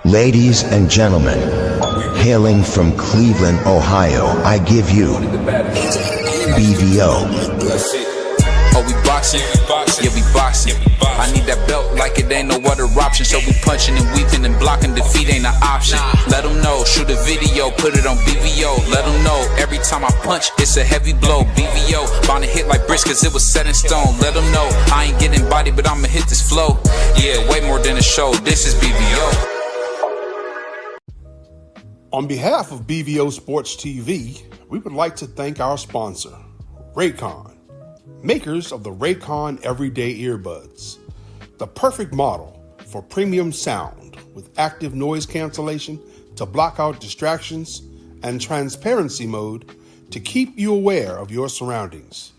Ladies and gentlemen, hailing from Cleveland, Ohio, I give you BVO. Oh, we boxing? Yeah, we boxing. I need that belt like it ain't no other option. So we punching and weaving and blocking. Defeat ain't an option. Let them know. Shoot a video, put it on BVO. Let them know. Every time I punch, it's a heavy blow. BVO, bound to hit like bricks cause it was set in stone. Let them know. I ain't getting body, but I'ma hit this flow. Yeah, way more than a show. This is BVO. On behalf of BVO Sports TV, we would like to thank our sponsor, Raycon, makers of the Raycon Everyday Earbuds, the perfect model for premium sound with active noise cancellation to block out distractions and transparency mode to keep you aware of your surroundings.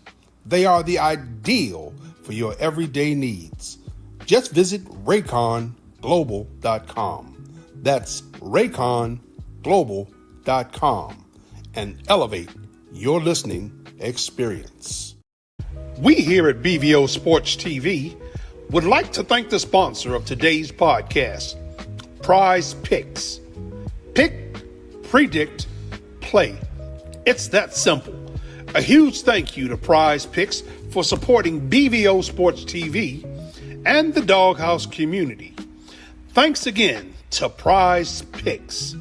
They are the ideal for your everyday needs. Just visit RayconGlobal.com. That's RayconGlobal.com and elevate your listening experience. We here at BVO Sports TV would like to thank the sponsor of today's podcast, Prize Picks. Pick, predict, play. It's that simple. A huge thank you to Prize Picks for supporting BVO Sports TV and the Doghouse community. Thanks again to Prize Picks.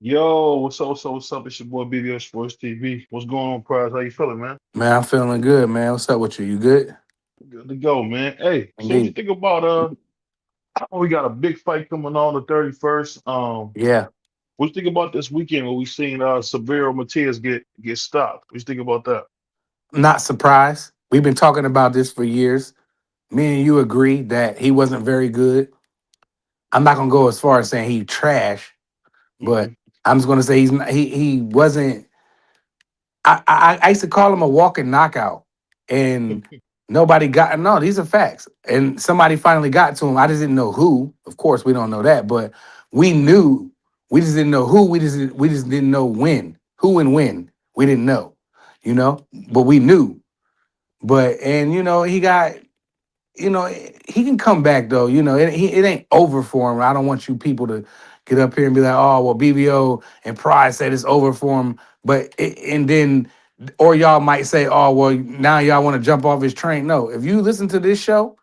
Yo, what's up? It's your boy BVO Sports TV. What's going on, Prize? How you feeling, man? Man, I'm feeling good, man. What's up with you? You good? Good to go, man. Hey, so what you Indeed. think about we got a big fight coming on the 31st. Yeah. What you think about this weekend when we seen Severo Matias get stopped? What you think about that? Not surprised. We've been talking about this for years. Me and you agree that he wasn't very good. I'm not gonna go as far as saying he trash, but I'm just gonna say he's not, he wasn't. I used to call him a walking knockout, and nobody got. No, these are facts. And somebody finally got to him. I just didn't know who. Of course, we don't know that, but we knew. We just didn't know who. We just didn't know when. Who and when we didn't know. But we knew. But he got. He can come back though. It ain't over for him. I don't want you people to get up here and be like, oh, well, BVO and Pride said it's over for him. Or y'all might say, oh, well, now y'all want to jump off his train. No, if you listen to this show,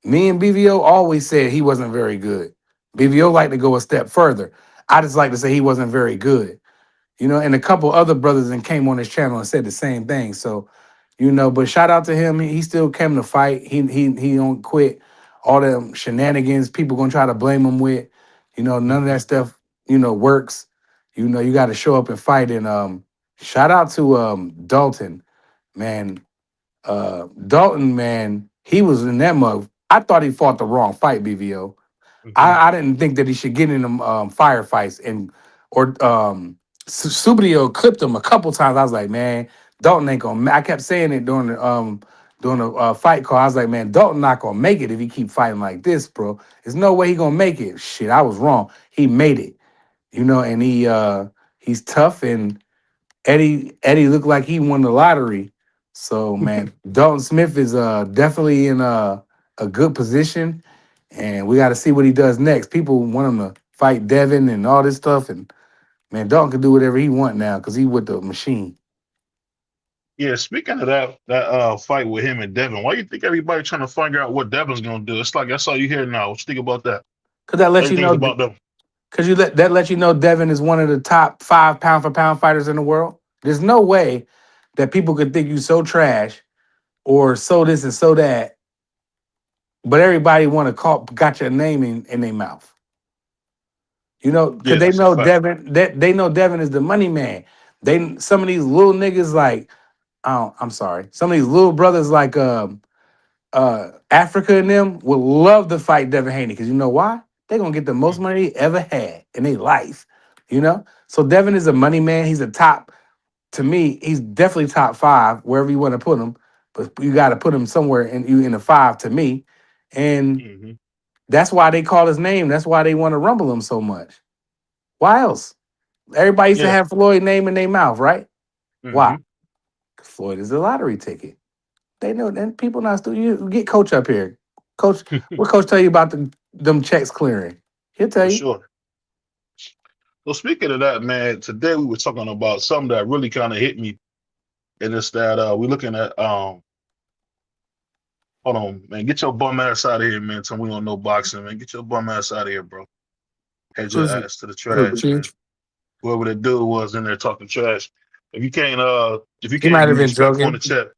me and BVO always said he wasn't very good. BVO like to go a step further. I just like to say he wasn't very good. And a couple other brothers that came on his channel and said the same thing. So, but shout out to him. He still came to fight. He don't quit. All them shenanigans people gonna try to blame him with. None of that stuff, works. You got to show up and fight. And shout out to Dalton, man. Dalton, man, he was in that mug. I thought he fought the wrong fight, BVO. I didn't think that he should get in them firefights or Subio clipped him a couple times. I was like, man, Dalton ain't gonna. I kept saying it during the fight call. I was like, man, Dalton not gonna make it if he keep fighting like this, bro. There's no way he gonna make it. Shit, I was wrong. He made it, and he's tough. And Eddie looked like he won the lottery. So man, Dalton Smith is definitely in a good position, and we got to see what he does next. People want him to fight Devin and all this stuff, and man, Dalton can do whatever he want now because he with the machine. Yeah, speaking of that fight with him and Devin, why you think everybody trying to figure out what Devin's gonna do? It's like that's all you hear now. What you think about that? Because that lets you know about them. Because that lets you know Devin is one of the top 5 pound for pound fighters in the world. There's no way that people could think you so trash or so this and so that, but everybody want to got your name in their mouth. Because they know Devin. They know Devin is the money man. Some of these little niggas like, I'm sorry, some of these little brothers like Africa and them would love to fight Devin Haney because you know why? They're gonna get the most money they ever had in their life. So Devin is a money man. He's a top. To me, he's definitely top 5 wherever you want to put him. But you got to put him somewhere in the 5 to me, and that's why they call his name. That's why they want to rumble him so much. Why else? Everybody used to have Floyd name in their mouth, right? Why? Floyd is a lottery ticket. They know. Then people not still. You get Coach up here. Coach, what Coach tell you about the them checks clearing. He'll tell For you. sure. So speaking of that, man, today we were talking about something that really kind of hit me, and it's that we're looking at hold on, man, get your bum ass out of here, man. Tell me we don't know boxing, man. Get your bum ass out of here, bro. Head your Who's ass to the who, trash, man. Chief? Whoever the dude was in there talking trash. If you can't He might be have been respectful in the joking. chat,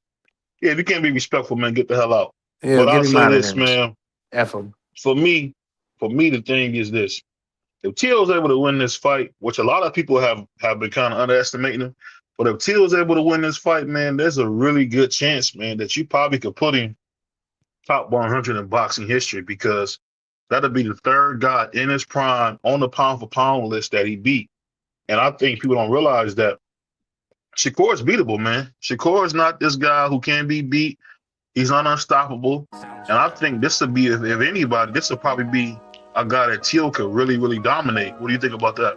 yeah, if you can't be respectful, man, get the hell out. Yeah, But get I'll him say out of this, there. man. F him. For me, the thing is this. If Teo's able to win this fight, which a lot of people have been kind of underestimating him, but if Teo's able to win this fight, man, there's a really good chance, man, that you probably could put him top 100 in boxing history, because that'll be the third guy in his prime on the pound for pound list that he beat. And I think people don't realize that Shakur is beatable, man. Shakur is not this guy who can be beat. He's not unstoppable. And I think this would be, if anybody, this would probably be a guy that Teo could really, really dominate. What do you think about that?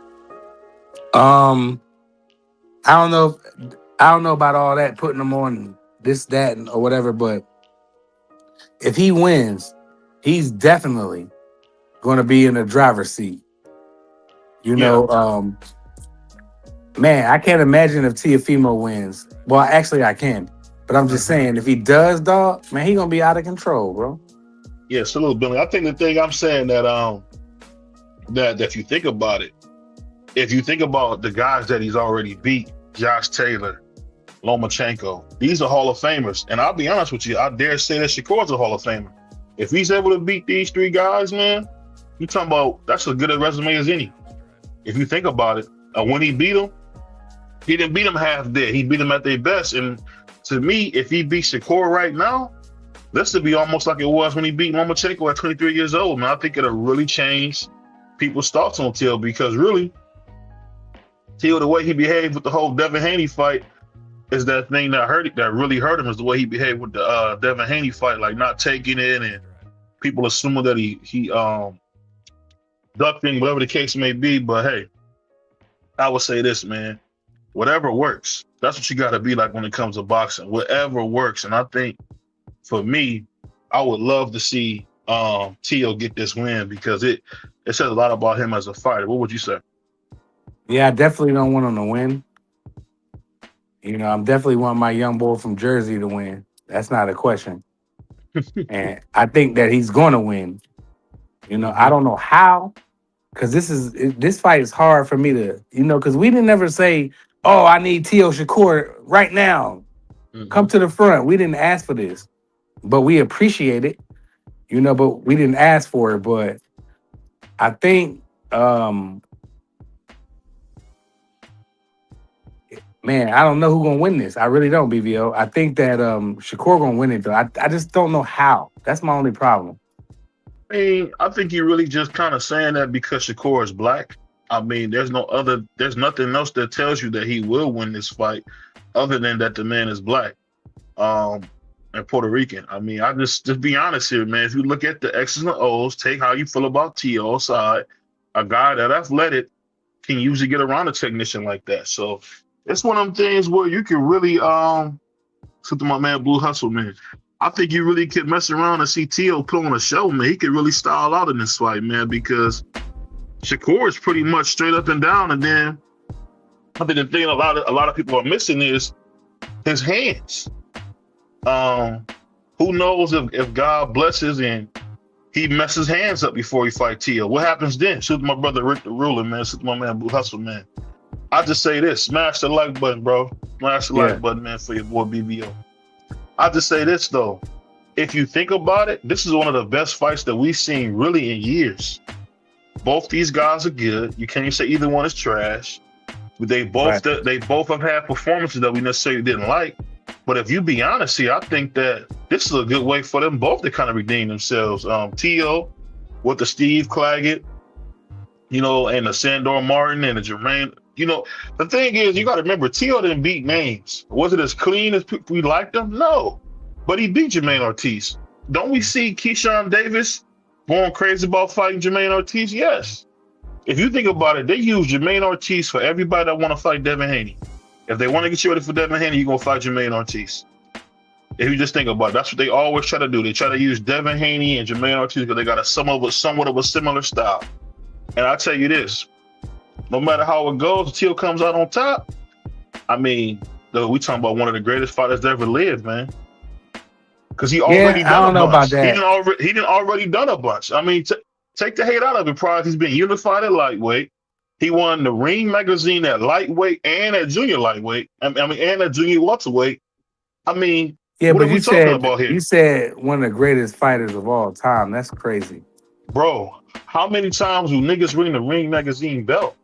I don't know. I don't know about all that, putting him on this, that, or whatever. But if he wins, he's definitely going to be in the driver's seat. You know, man, I can't imagine if Teofimo wins. Well, actually, I can. But I'm just saying, if he does, dog, man, he gonna be out of control, bro. Yeah, salute, Billy. I think the thing I'm saying that that if you think about it, if you think about the guys that he's already beat, Josh Taylor, Lomachenko, these are Hall of Famers. And I'll be honest with you, I dare say that Shakur's a Hall of Famer. If he's able to beat these three guys, man, you're talking about that's as good a resume as any. If you think about it, when he beat them, he didn't beat them half dead. He beat them at their best. And to me, if he beats Shakur right now, this would be almost like it was when he beat Lomachenko at 23 years old, man. I think it'll really change people's thoughts on Teal, because really, Teal, the way he behaved with the whole Devin Haney fight is that thing that really hurt him, is the way he behaved with the Devin Haney fight, like not taking it, and people assuming that he ducked in, whatever the case may be. But hey, I would say this, man, whatever works. That's what you got to be like when it comes to boxing. Whatever works. And I think for me, I would love to see Teo get this win, because it says a lot about him as a fighter. What would you say? Yeah, I definitely don't want him to win. You know, I'm definitely want my young boy from Jersey to win. That's not a question. And I think that he's going to win. You know, I don't know how, because this fight is hard for me to, because we didn't ever say, oh, I need Teo Shakur right now. Come to the front. We didn't ask for this, but we appreciate it, but we didn't ask for it. But I think, man, I don't know who's going to win this. I really don't, BVO. I think that Shakur going to win it, though. I just don't know how. That's my only problem. I mean, I think you're really just kind of saying that because Shakur is black. I mean, there's nothing else that tells you that he will win this fight other than that the man is black and Puerto Rican. I mean, I just be honest here, man. If you look at the X's and O's, take how you feel about Teo aside, a guy that athletic can usually get around a technician like that. So it's one of them things where you can really to my man Blue Hustle, man. I think you really could mess around and see Teo put on a show, man. He could really style out in this fight, man, because Shakur is pretty much straight up and down. And then I think the thing a lot of people are missing is his hands. Who knows if God blesses and he messes hands up before he fight Teo? What happens then? Shoot my brother Rick the Ruler, man. Shoot my man Blue Hustle, man. I just say this: smash the like button, bro. Smash the like button, man, for your boy BVO. I just say this though: if you think about it, this is one of the best fights that we've seen really in years. Both these guys are good. You can't say either one is trash. They both have had performances that we necessarily didn't like. But if you be honest here, I think that this is a good way for them both to kind of redeem themselves. Teo with the Steve Claggett, and the Sandor Martin and the Jermaine. The thing is, you got to remember, Teo didn't beat names. Was it as clean as we liked him? No. But he beat Jermaine Ortiz. Don't we see Keyshawn Davis going crazy about fighting Jermaine Ortiz? Yes. If you think about it, they use Jermaine Ortiz for everybody that want to fight Devin Haney. If they want to get you ready for Devin Haney, you're going to fight Jermaine Ortiz. If you just think about it, that's what they always try to do. They try to use Devin Haney and Jermaine Ortiz because they got somewhat of a similar style. And I tell you this, no matter how it goes, Teal comes out on top. I mean, we talking about one of the greatest fighters that ever lived, man. Because he already done I don't a know bunch. about that. He didn't already done a bunch. I mean, take the hate out of it, Prize. He's been unified at lightweight. He won the Ring magazine at lightweight and at junior lightweight. And at junior welterweight. I mean, yeah, what but are we talking about here? You said one of the greatest fighters of all time. That's crazy. Bro, how many times do niggas ring the Ring magazine belt?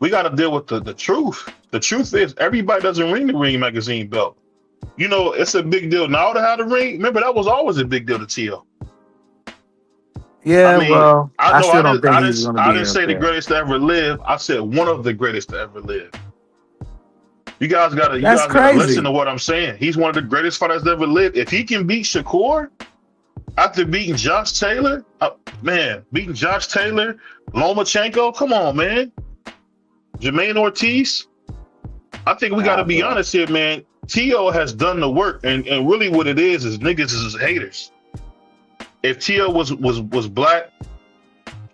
We got to deal with the truth. The truth is everybody doesn't ring the Ring magazine belt. You know, it's a big deal now to have the ring. Remember, that was always a big deal to Tio. Yeah, I mean, well, I still don't think he's going to be. I didn't say the greatest to ever live. I said one of the greatest to ever live. You guys gotta listen to what I'm saying. He's one of the greatest fighters to ever live. If he can beat Shakur after beating Josh Taylor, beating Josh Taylor, Lomachenko, come on, man. Jermaine Ortiz. I think we got to be honest here, man. Tio has done the work, and really what it is niggas is haters. If Tio was black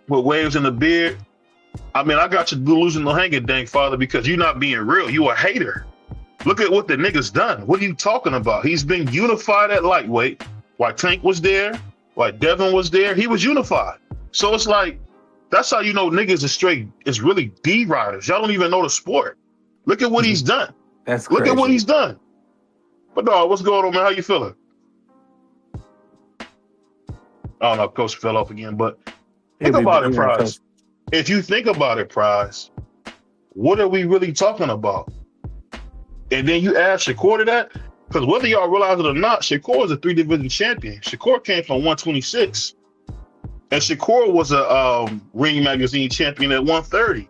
with waves in the beard, I mean, I got you losing the hanging, dang father, because you're not being real. You a hater. Look at what the nigga's done. What are you talking about? He's been unified at lightweight. While Tank was there, while Devin was there, he was unified. So it's like, that's how you know niggas is really D riders. Y'all don't even know the sport. Look at what he's done. That's crazy. Look at what he's done. But dog, what's going on, man? How you feeling? I don't know, Coach fell off again, but think about it, Prize. If you think about it, Prize, what are we really talking about? And then you add Shakur to that, because whether y'all realize it or not, Shakur is a 3-division champion. Shakur came from 126, and Shakur was a Ring magazine champion at 130.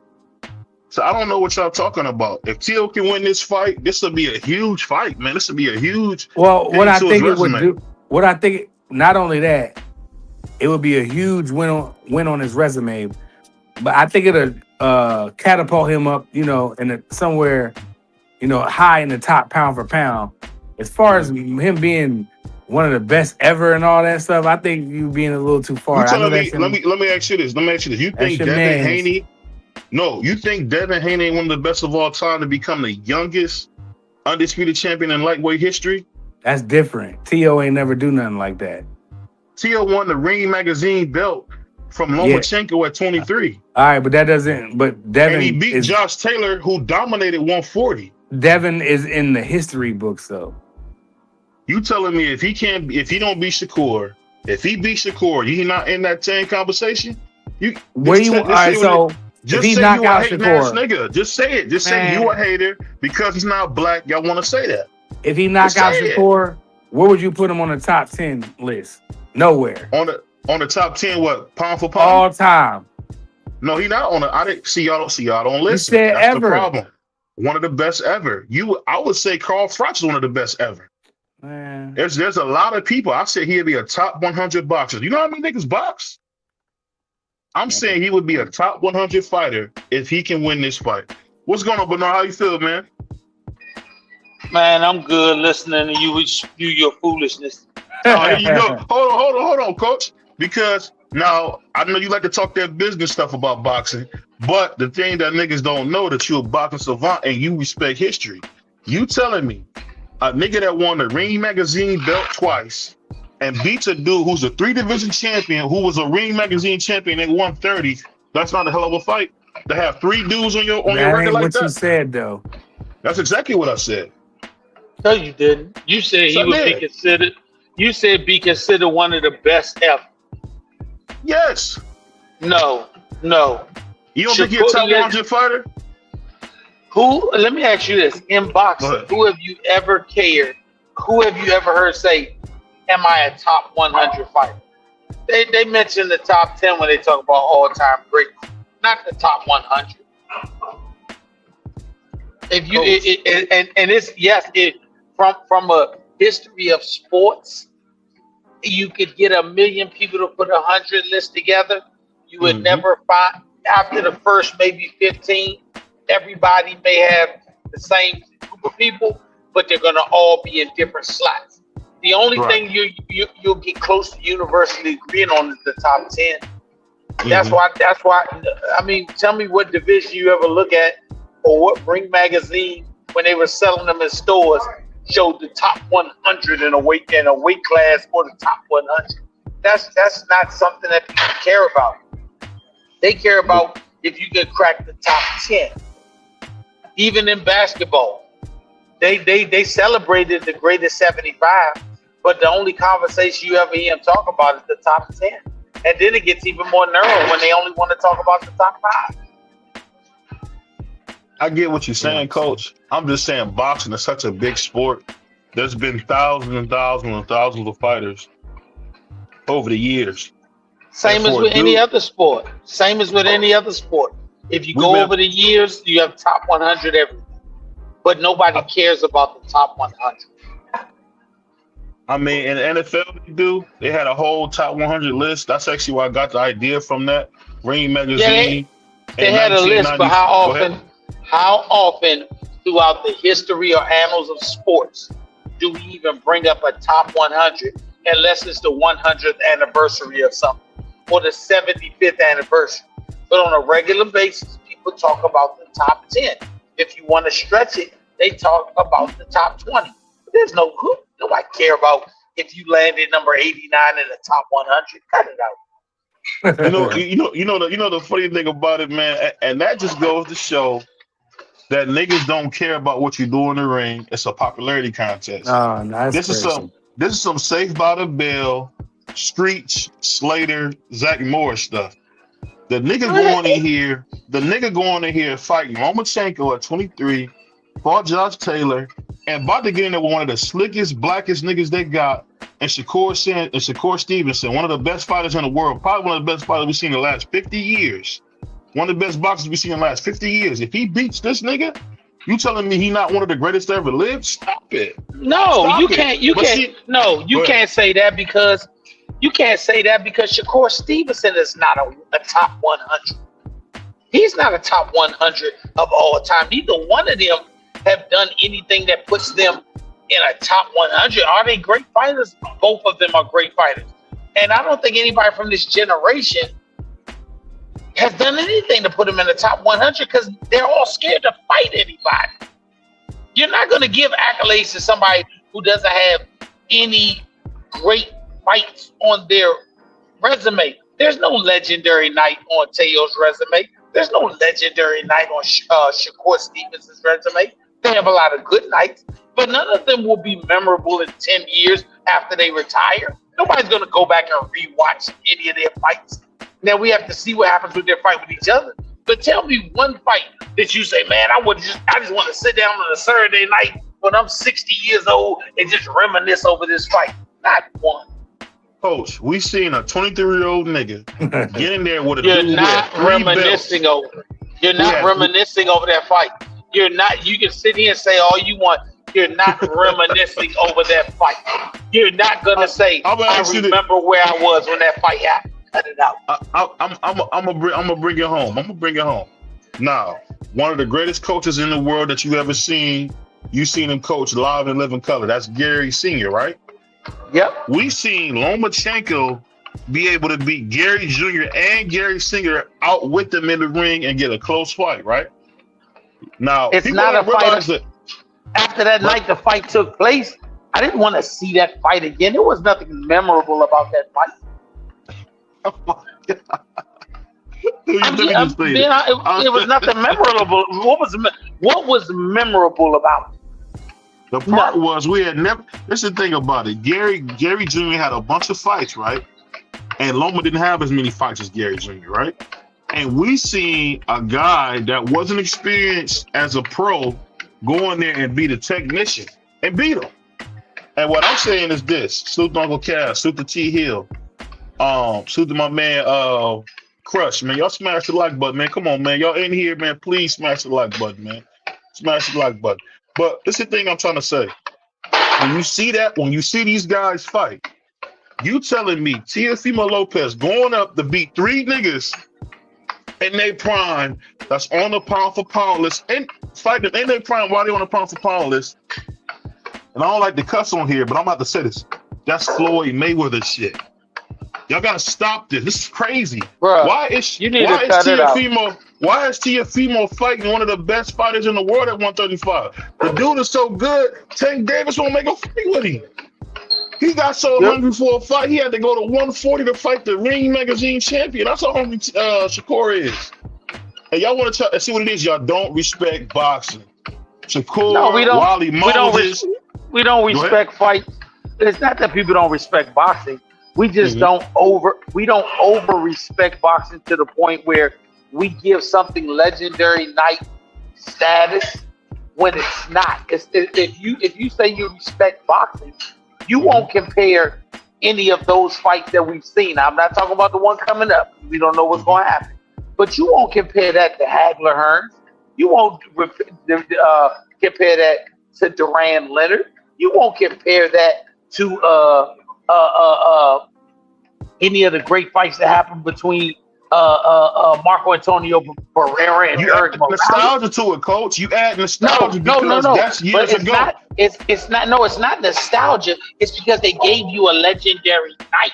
So I don't know what y'all talking about. If Teal can win this fight, this will be a huge fight, man. This will be a huge. Well, what I think it would do. What I think, not only that, it would be a huge win on his resume, but I think it'll catapult him up, somewhere, high in the top pound for pound. As far as him being one of the best ever and all that stuff, I think you being a little too far. Let me ask you this. You think Devin Haney? No, you think Devin Haney ain't one of the best of all time to become the youngest undisputed champion in lightweight history? That's different. Tio ain't never do nothing like that. Tio won the Ring magazine belt from Lomachenko at 23. All right, but that doesn't. But Devin, and he beat Josh Taylor, who dominated 140. Devin is in the history books, though. You telling me if he don't beat Shakur, if he beats Shakur, he not in that 10 conversation? Just say you a hating ass nigga. Just say it. Just say you a hater because he's not black. Y'all want to say that. If he knock out Shakur, where would you put him on the top 10 list? Nowhere. On the top 10, what? Pound for pound? All time. No, he not on it. I didn't see y'all. Don't listen. You said That's ever. The problem. One of the best ever. I would say Carl Froch is one of the best ever. Man. There's a lot of people. I said he'd be a top 100 boxer. You know how many niggas box? I'm saying he would be a top 100 fighter if he can win this fight. What's going on, Bernard? How you feel, man? Man, I'm good listening to you spew your foolishness. Oh, here you go. Hold on, Coach. Because now I know you like to talk that business stuff about boxing, but the thing that niggas don't know that you're a boxing savant and you respect history. You telling me a nigga that won the Ring magazine belt twice and beats a dude who's a 3-division champion who was a Ring magazine champion at 130, that's not a hell of a fight? To have 3 dudes on your record like that? What you said, though. That's exactly what I said. No, you didn't. You said he would be considered. You said be considered one of the best ever. Yes. No. You don't think you're a top 100 fighter? Let me ask you this. In boxing, who have you ever cared? Who have you ever heard say, am I a top 100 fighter? They mention the top 10 when they talk about all-time great, not the top 100. If you from a history of sports, you could get 1 million people to put 100 lists together. You would never find after the first maybe 15. Everybody may have the same group of people, but they're gonna all be in different slots. The only thing you'll get close to universally agreeing on is the top 10. That's why. I mean, tell me what division you ever look at, or what Ring magazine when they were selling them in stores showed the top 100 in a weight class or the top 100. That's not something that people care about. They care about if you can crack the top 10. Even in basketball, they celebrated the greatest 75, but the only conversation you ever hear them talk about is the top 10. And then it gets even more narrow when they only want to talk about the top 5. I get what you're saying, Coach. I'm just saying boxing is such a big sport. There's been thousands and thousands and thousands of fighters over the years. Same as with any other sport. If you go over the years, you have top 100 everywhere. But nobody cares about the top 100. I mean, in the NFL, they had a whole top 100 list. That's actually where I got the idea from that. Ring magazine. Yeah, they had a list, but how often throughout the history or annals of sports do we even bring up a top 100 unless it's the 100th anniversary of something or the 75th anniversary? But on a regular basis, people talk about the top 10. If you want to stretch it, they talk about the top 20. There's nobody care about if you landed number 89 in the top 100. Cut it out. You know the funny thing about it, man, and that just goes to show that niggas don't care about what you do in the ring. It's a popularity contest. Oh, nice. This is some Safe by the Bell, Screech, Slater, Zach Morris stuff. The nigga going in here fighting Lomachenko at 23, fought Josh Taylor, and about to get in there with one of the slickest, blackest niggas they got, and Shakur Stevenson, one of the best fighters in the world, probably one of the best fighters we've seen in the last 50 years. One of the best boxers we've seen in the last 50 years. If he beats this nigga, you telling me he not one of the greatest to ever live? Stop it. No, you can't say that because Shakur Stevenson is not a top 100. He's not a top 100 of all time. Neither one of them have done anything that puts them in a top 100. Are they great fighters? Both of them are great fighters. And I don't think anybody from this generation has done anything to put them in the top 100 because they're all scared to fight anybody. You're not going to give accolades to somebody who doesn't have any great fights on their resume. There's no legendary night on Teo's resume. There's no legendary night on Shakur Stevenson's resume. They have a lot of good nights, but none of them will be memorable in 10 years after they retire. Nobody's going to go back and rewatch any of their fights. Now we have to see what happens with their fight with each other. But tell me one fight that you say, man, I just want to sit down on a Saturday night when I'm 60 years old and just reminisce over this fight. Not one. Coach, we seen a 23-year-old nigga get in there with a You're dude not reminiscing over. You're not reminiscing over that fight. You're not. You can sit here and say all you want. You're not reminiscing over that fight. You're not gonna say, I remember where I was when that fight happened. Cut it out. I'm gonna bring it home. Now, one of the greatest coaches in the world that you ever seen. You seen him coach live in living color. That's Gary Sr., right? Yep. We seen Lomachenko be able to beat Gary Jr. and Gary Sr. out with them in the ring and get a close fight, right? Now, it's not a fight. After that night the fight took place, I didn't want to see that fight again. There was nothing memorable about that fight. Oh my God. It was nothing memorable. What was memorable about it? The part was we had never. This is the thing about it. Gary Jr. had a bunch of fights, right? And Loma didn't have as many fights as Gary Jr., right? And we seen a guy that wasn't experienced as a pro go in there and beat a technician and beat him. And what I'm saying is this: salute to Uncle Cass, salute to T Hill, salute to my man Crush, man. Y'all smash the like button, man. Come on, man. Y'all in here, man. Please smash the like button, man. Smash the like button. But this is the thing I'm trying to say. When you see these guys fight, you telling me Teofimo Lopez going up to beat 3 niggas in their prime that's on the pound for pound list and fight them in their prime while they on the pound for pound list, and I don't like to cuss on here, but I'm about to say this. That's Floyd Mayweather shit. Y'all gotta stop this. This is crazy. Bruh, Why is Teofimo fighting one of the best fighters in the world at 135? The dude is so good. Tank Davis won't make a fight with him. He got so hungry for a fight, he had to go to 140 to fight the Ring Magazine champion. That's how hungry Shakur is. And y'all want to see what it is? Y'all don't respect boxing. Shakur, no, we don't. Wally Moses. We don't respect fights. It's not that people don't respect boxing. We just don't over respect boxing to the point where we give something legendary night status when it's not. If you say you respect boxing, you won't compare any of those fights that we've seen. I'm not talking about the one coming up. We don't know what's going to happen. But you won't compare that to Hagler Hearns. You won't compare that to Duran Leonard. You won't compare that to any of the great fights that happened between Marco Antonio Barrera and Eric Morales. Nostalgia to it, Coach. You add nostalgia because that's years ago. It's not nostalgia. It's because they gave you a legendary night.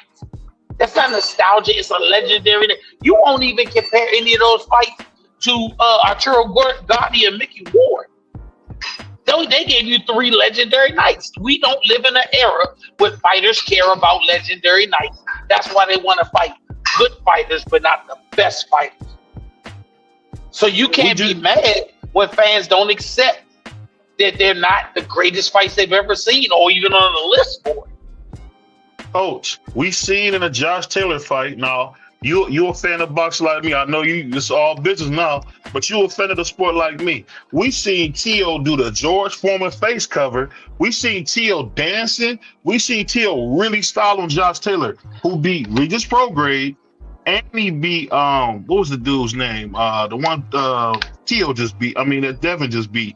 That's not nostalgia. It's a legendary night. You won't even compare any of those fights to Arturo Gatti and Mickey Ward. They gave you 3 legendary nights. We don't live in an era where fighters care about legendary nights. That's why they want to fight good fighters, but not the best fighters. So you can't be mad when fans don't accept that they're not the greatest fights they've ever seen or even on the list for it. Coach, we seen in a Josh Taylor fight. Now, you're a fan of boxing like me. I know it's all business now, but you're a fan of the sport like me. We seen Teo do the George Foreman face cover. We seen Teo dancing. We seen Teo really style on Josh Taylor, who beat Regis Prograde, and he beat what was the dude's name? The one Teo just beat. I mean, that Devin just beat.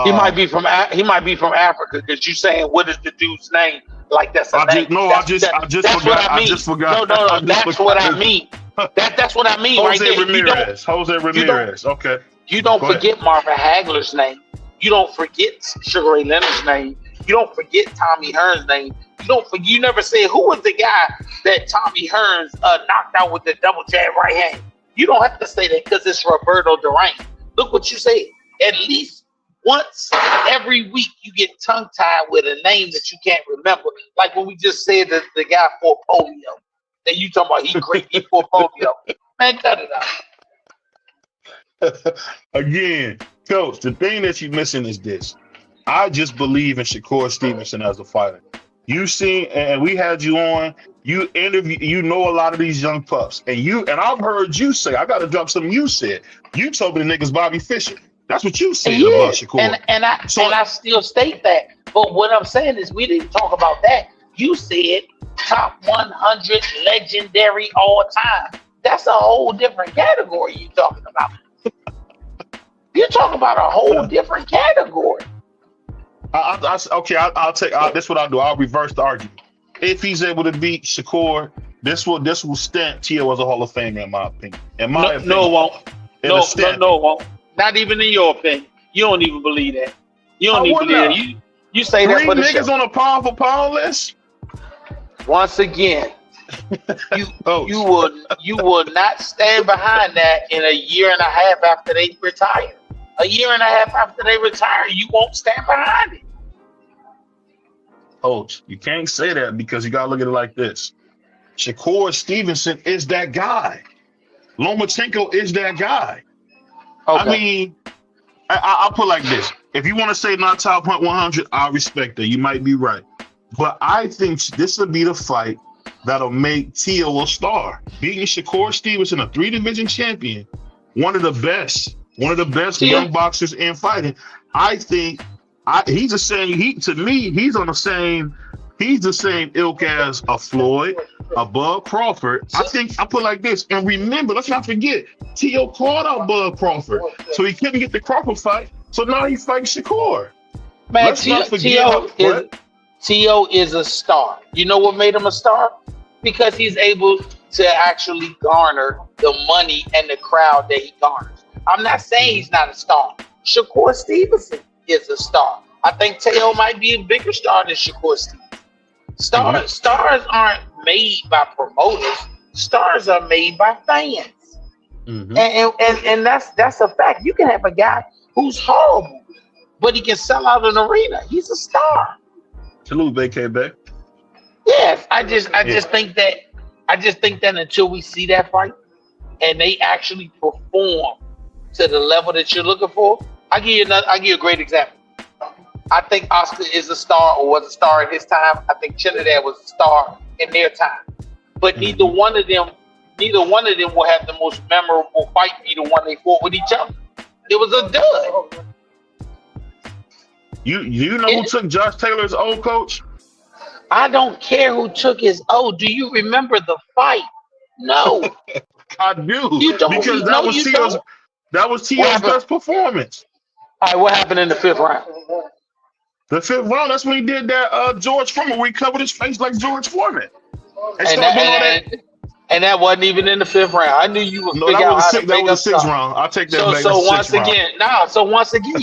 He might be from Africa because you saying what is the dude's name? Like that's a name. I just forgot. No. That's what I mean. That's what I mean. Jose right Ramirez. Jose Ramirez. Okay. You don't forget Marvin Hagler's name. You don't forget Sugar Ray Leonard's name. You don't forget Tommy Hearns' name. You never say who was the guy that Tommy Hearns knocked out with the double jab right hand. You don't have to say that because it's Roberto Duran. Look what you said. At least once every week you get tongue-tied with a name that you can't remember. Like when we just said that the guy for polio. That you talking about he great for polio. Man, cut it out. Again, Coach, the thing that you're missing is this. I just believe in Shakur Stevenson as a fighter. You seen, and we had you on, you know a lot of these young pups. And I've heard you say, I gotta drop something you said. You told me the nigga's Bobby Fischer. That's what you said about Shakur. And I still state that. But what I'm saying is we didn't talk about that. You said top 100 legendary all time. That's a whole different category you're talking about. You're talking about a whole different category. I'll take. This what I'll do. I'll reverse the argument. If he's able to beat Shakur, this will stamp Teo as a Hall of Famer, in my opinion. No, it won't. No, it won't. Not even in your opinion. You don't even believe that. You don't even believe that. You say that for the show. 3 niggas on a pound for pound list. Once again, you will not stand behind that in a year and a half after they retire. A year and a half after they retire, you won't stand behind it. Coach, you can't say that because you got to look at it like this. Shakur Stevenson is that guy. Lomachenko is that guy. Okay. I mean, I'll put it like this. If you want to say not top 100, I respect that. You might be right. But I think this will be the fight that'll make Teo a star. Beating Shakur Stevenson, a 3-division champion, one of the best young boxers in fighting. I think he's the same. To me, he's the same ilk as a Floyd, a Bud Crawford. I think I put it like this. And remember, let's not forget, Teo called out Bud Crawford, so he couldn't get the Crawford fight. So now he's fighting Shakur. Man, let's not forget Teo is a star. You know what made him a star? Because he's able to actually garner the money and the crowd that he garners. I'm not saying he's not a star. Shakur Stevenson is a star. I think Teo might be a bigger star than Shakur Stevenson. Stars aren't made by promoters. Stars are made by fans. And that's a fact. You can have a guy who's horrible, but he can sell out an arena. He's a star. Salute, BKB. Yes, I just think that until we see that fight and they actually perform to the level that you're looking for, I'll give you a great example. I think Oscar is a star or was a star at his time. I think Trinidad was a star in their time. But neither one of them will have the most memorable fight be the one they fought with each other. It was a dud. You know who took Josh Taylor's old coach? I don't care who took his old. Do you remember the fight? No. I do. You don't. Because that was Tio's best performance. All right, what happened in the 5th round? The 5th round, that's when he did that George Foreman where he covered his face like George Foreman. And that wasn't even in the 5th round. I knew you would figure out how to make that was the 6th round. I'll take that back. So once again,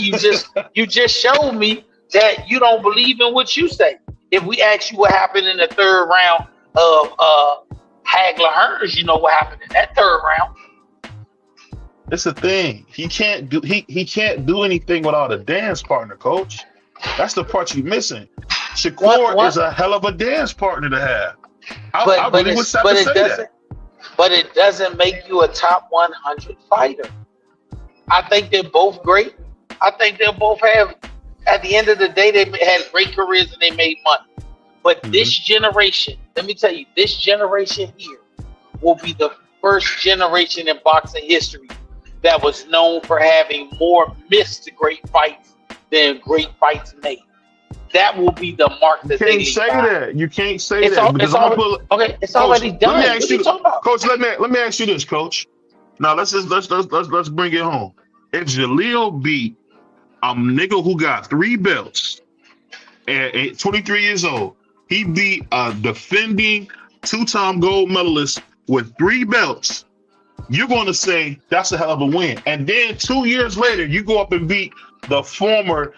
you just showed me that you don't believe in what you say. If we ask you what happened in the 3rd round of Hagler Hearns, you know what happened in that 3rd round. It's the thing. He can't do anything without a dance partner, coach. That's the part you're missing. Shakur is a hell of a dance partner to have. I really would say that. But it doesn't make you a top 100 fighter. I think they're both great. I think they'll both have, at the end of the day, they had great careers and they made money. But this generation, let me tell you, this generation here will be the first generation in boxing history that was known for having more missed great fights than great fights made. That will be the mark that they leave behind. You can't say that. It's already done. Coach, let me ask you this, Coach. Now let's bring it home. If Jaleel beat a nigga who got 3 belts at 23 years old, he beat a defending 2-time gold medalist with 3 belts, you're going to say that's a hell of a win. And then 2 years later, you go up and beat the former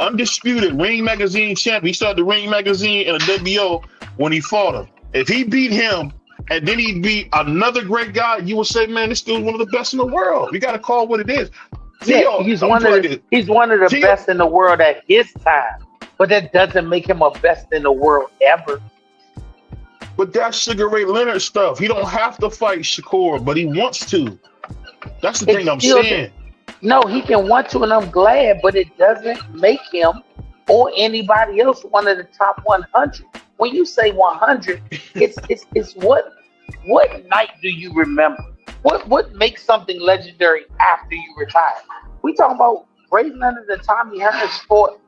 undisputed Ring Magazine champion. He started the Ring Magazine and the WBO when he fought him. If he beat him and then he beat another great guy, you would say, man, this dude's one of the best in the world. You got to call it what it is. Yeah, he's one of the best in the world at his time. But that doesn't make him a best in the world ever. But that's Sugar Ray Leonard stuff. He don't have to fight Shakur, but he wants to. That's the thing I'm saying. No, he can want to, and I'm glad, but it doesn't make him or anybody else one of the top 100. When you say 100, it's what night do you remember? What makes something legendary after you retire? We talking about Ray Leonard and Tommy Hearns fought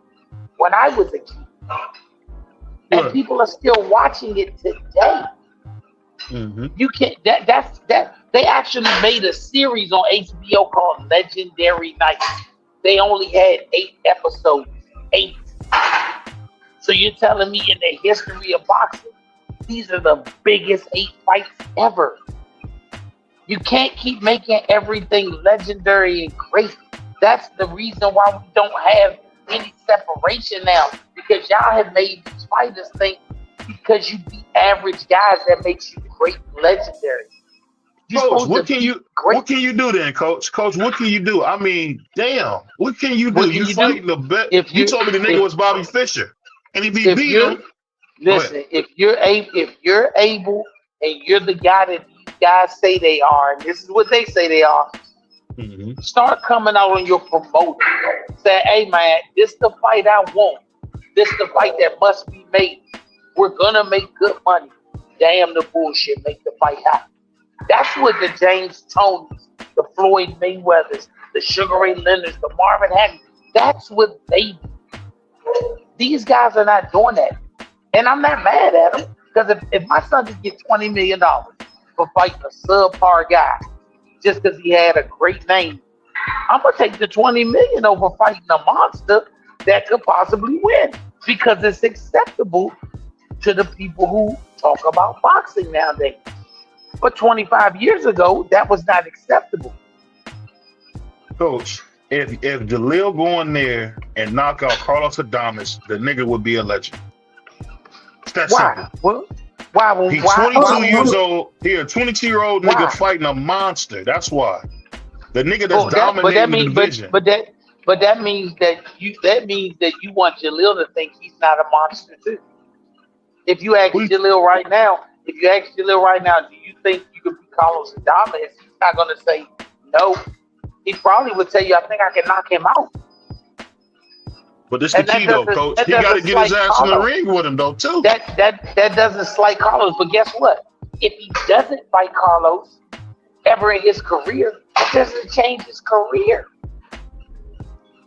when I was a kid. And people are still watching it today. You can't. That's They actually made a series on HBO called Legendary Nights. They only had 8 episodes. 8. So you're telling me in the history of boxing, these are the biggest 8 fights ever. You can't keep making everything legendary and great. That's the reason why we don't have any separation now, because y'all have made these fighters think because you beat average guys that makes you great legendary. Coach, what can you do then, Coach? Coach, what can you do? I mean, damn, what can you do? You fighting the best. You told me the nigga was Bobby Fischer, and if he beat him. Listen, if you're able, and you're the guy that these guys say they are, and this is what they say they are. Start coming out on your promoter. Say, hey man, this the fight I want. This the fight that must be made. We're gonna make good money. Damn the bullshit, make the fight happen. That's what the James Tonys, the Floyd Mayweathers, the Sugar Ray Leonards, the Marvin Hagler, that's what they do. These guys are not doing that. And I'm not mad at them, because if my son could get $20 million for fighting a subpar guy just because he had a great name, I'm going to take the $20 million over fighting a monster that could possibly win, because it's acceptable to the people who talk about boxing nowadays. But 25 years ago, that was not acceptable. Coach, if Jaleel go in there and knock out Carlos Adames, the nigga would be a legend. It's that simple. Well, why? He's Why? 22 years old. He a 22-year-old nigga fighting a monster. That's why. The nigga that's dominating the division. But that means that you want Jaleel to think he's not a monster too. If you ask Jaleel right now, do you think you could beat Carlos Adames? He's not going to say no. He probably would tell you, I think I can knock him out. But this is the key, though, Coach. He got to get his ass in the ring with him, though, too. That doesn't slight Carlos. But guess what? If he doesn't fight Carlos ever in his career, it doesn't change his career.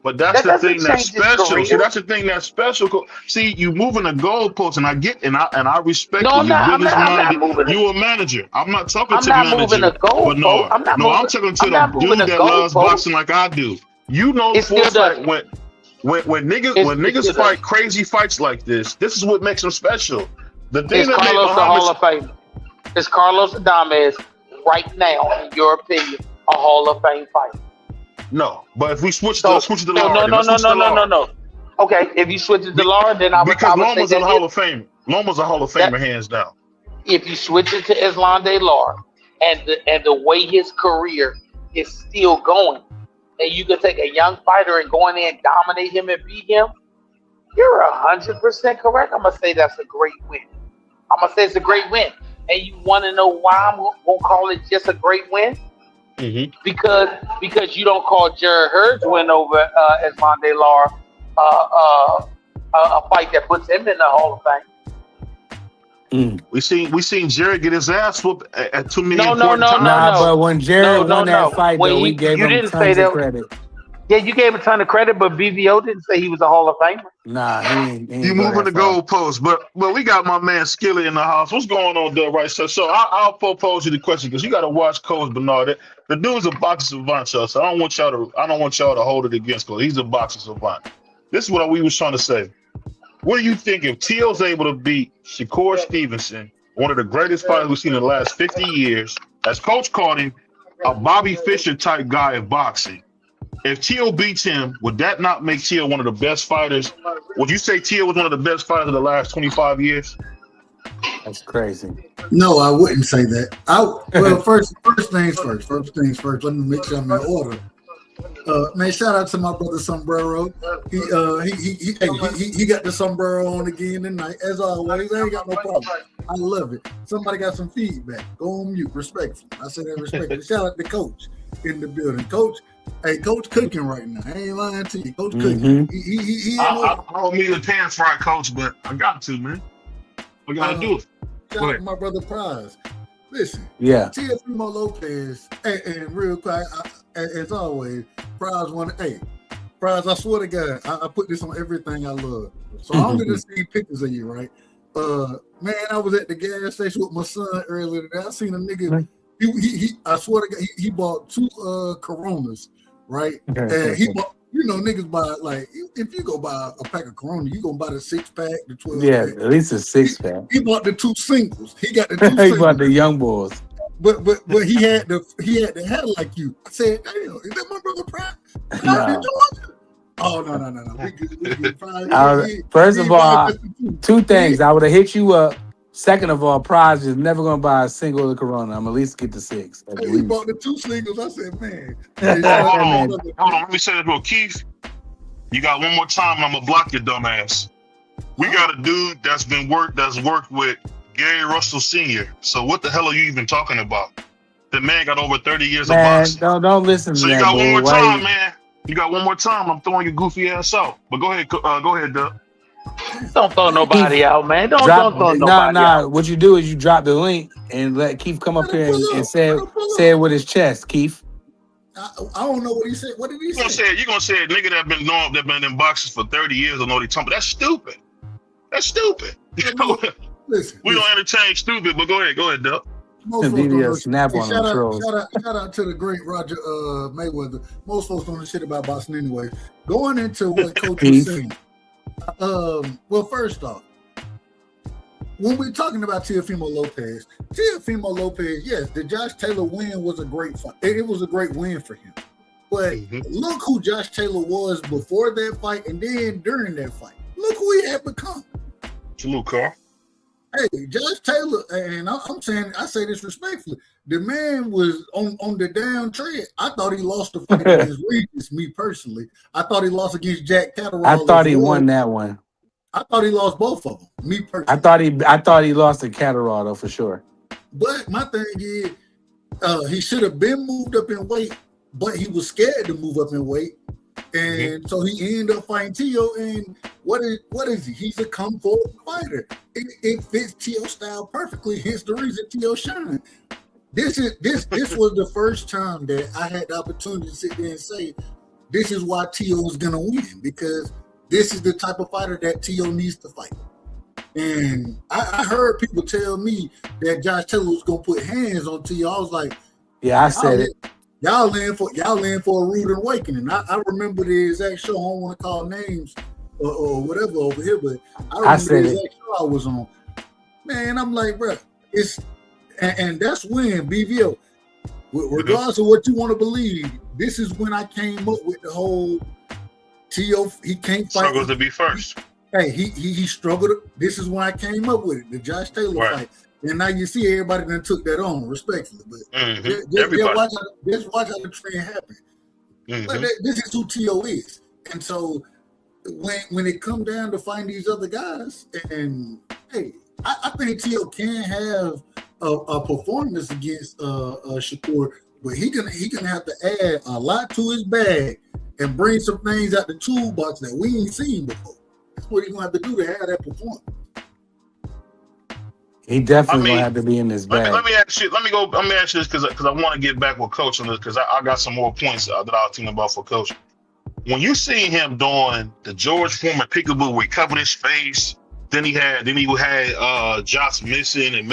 But that's the thing that's special. See, that's the thing that's special. See, you moving the goalposts, and I get and I respect you. I'm not moving. You a manager. I'm not talking to manager. Moving the goalpost. I'm talking to the dude that loves boxing like I do. You know, when niggas fight crazy fights like this is what makes them special. The thing that Carlos the Hall of Fame. Is Carlos Adames right now, in your opinion, a Hall of Fame fighter? No, but if we switch to Lara, no. Okay, if you switch it to Lara, then I would because Loma's a Hall of Fame. Loma's a Hall of Famer, hands down. If you switch it to Islam De Lara, and the way his career is still going, and you could take a young fighter and go in there and dominate him and beat him, you're 100% correct. I'm gonna say that's a great win. I'm gonna say it's a great win, and you want to know why I'm gonna call it just a great win? Mm-hmm. Because you don't call Jared Hurd's win over Islam De Lara a fight that puts him in the Hall of Fame. We seen Jared get his ass whooped at too many times. But when Jared won that fight, we gave him tons of credit. Yeah, you gave a ton of credit, but BVO didn't say he was a Hall of Famer. Nah, he ain't you moving the goalposts, but we got my man Skilly in the house. What's going on there, right? So I'll propose you the question because you got to watch Coach Bernard. The dude's a boxing savant, so I don't want y'all to hold it against Coach. He's a boxing savant. This is what we was trying to say. What do you think if Teo's able to beat Shakur Stevenson, one of the greatest fighters we've seen in the last 50 years, as Coach called him, a Bobby Fischer type guy in boxing? If Teo beats him, would that not make Teo one of the best fighters? Would you say Teo was one of the best fighters of the last 25 years? That's crazy. No, I wouldn't say that. First things first. Let me make sure I'm in order. Man, shout out to my brother Sombrero. He got the sombrero on again tonight. As always, I ain't got no problem. I love it. Somebody got some feedback. Go on mute. Respectful. I say that respectfully. Shout out to Coach in the building. Coach cooking right now. I ain't lying to you. Coach cooking. I don't mean the pants right, Coach, but I got to, man. I gotta do it. Shout out to my brother Prize. Listen, Teofimo Lopez, and real quick, as always, Prize Prize, I swear to God, I put this on everything I love. So I'm gonna see pictures of you, right? Man, I was at the gas station with my son earlier today. I seen a nigga. I swear to God, he bought 2 Coronas, right? And he bought, niggas buy, like, if you go buy a pack of Corona, you gonna buy the 6-pack, the 12-pack. Yeah, at least a 6-pack. He bought the 2 singles. He got the 2 singles. He bought the young boys. But he had the hat like you. I said, damn, is that my brother Pratt? No. Oh, no. We good. First of all, 2 things. I would have hit you up. Second of all, Prize is never going to buy a single of the Corona. I'm at least get the 6. He bought the 2 singles. I said, man. Hold on. Let me say this real. Keith, you got one more time and I'm going to block your dumb ass. We got a dude that's worked with Gary Russell Sr. So what the hell are you even talking about? The man got over 30 years of boxing. Don't listen to that. So you got one more time, man. You got one more time. I'm throwing your goofy ass out. But go ahead, Doug. Don't throw nobody out, man. Don't throw nobody out. What you do is you drop the link and let Keith come up here and say it with his chest, Keith. I don't know what he said. What did he say? You're gonna say a nigga that been in boxing for 30 years don't know what he's talking about. That's stupid. Listen, we don't entertain stupid, but go ahead, Doug. Shout out to the great Roger Mayweather. Most folks don't know shit about boxing anyway. Going into what Coach was saying. Well, first off, when we're talking about Teofimo Lopez, yes, the Josh Taylor win was a great fight. It was a great win for him. But look who Josh Taylor was before that fight and then during that fight. Look who he had become. Salute, Carl. Hey, Josh Taylor, and I'm saying, I say this respectfully, the man was on the down tread. I thought he lost the fight against Regis, me personally. I thought he lost against Jack Catterall. I thought he won that one. I thought he lost both of them, me personally. I thought he lost to Catterall, though, for sure. But my thing is, he should have been moved up in weight, but he was scared to move up in weight. And so he ended up fighting Teo. And what is he? He's a come forward fighter. It fits Teo's style perfectly. Hence the reason Teo shined. This was the first time that I had the opportunity to sit there and say, this is why Teo is gonna win, because this is the type of fighter that Teo needs to fight. And I heard people tell me that Josh Taylor was gonna put hands on Teo. I was like, yeah, I said it. Y'all in for a rude awakening. I remember the exact show. I don't want to call names or whatever over here, but I remember the exact show I was on. Man, I'm like, bro, and that's when BVO, regardless of what you want to believe, this is when I came up with the whole Teo. He can't fight. Struggles to be first. Hey, he struggled. This is when I came up with it, the Josh Taylor fight. And now you see everybody that took that on, respectfully. But just watch how the trend happened. But this is who Teo is. And so when it come down to find these other guys, and hey, I think Teo can have a performance against Shakur, but he gonna have to add a lot to his bag and bring some things out the toolbox that we ain't seen before. That's what he's gonna have to do to have that performance. He definitely gonna have to be in this bag. Let me ask you this because I want to get back with Coach on this, because I got some more points that I was thinking about for Coach. When you see him doing the George Foreman peekaboo where he covered his face, then he had Josh missing and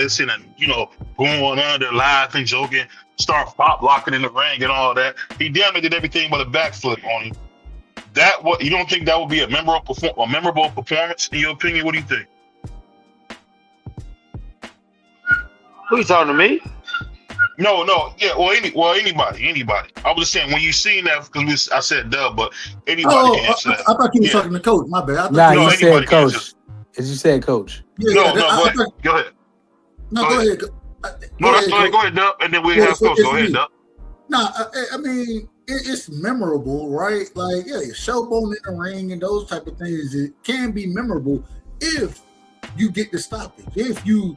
going under, laughing, joking, start pop locking in the ring and all that. He damn near did everything but a backflip on him. You don't think that would be a memorable performance in your opinion? What do you think? Who you talking to me? No, yeah, anybody. I was just saying when you seen that, because I said Dub, but anybody can answer that. I thought you were talking to Coach. My bad. You said Coach. As you said, Coach. Yeah, go ahead. No, go ahead. Go ahead, Dub, and then we have Coach. Go ahead, Dub. No, I mean it's memorable, right? Like, yeah, showboating in the ring and those type of things. It can be memorable if you get the stoppage. If you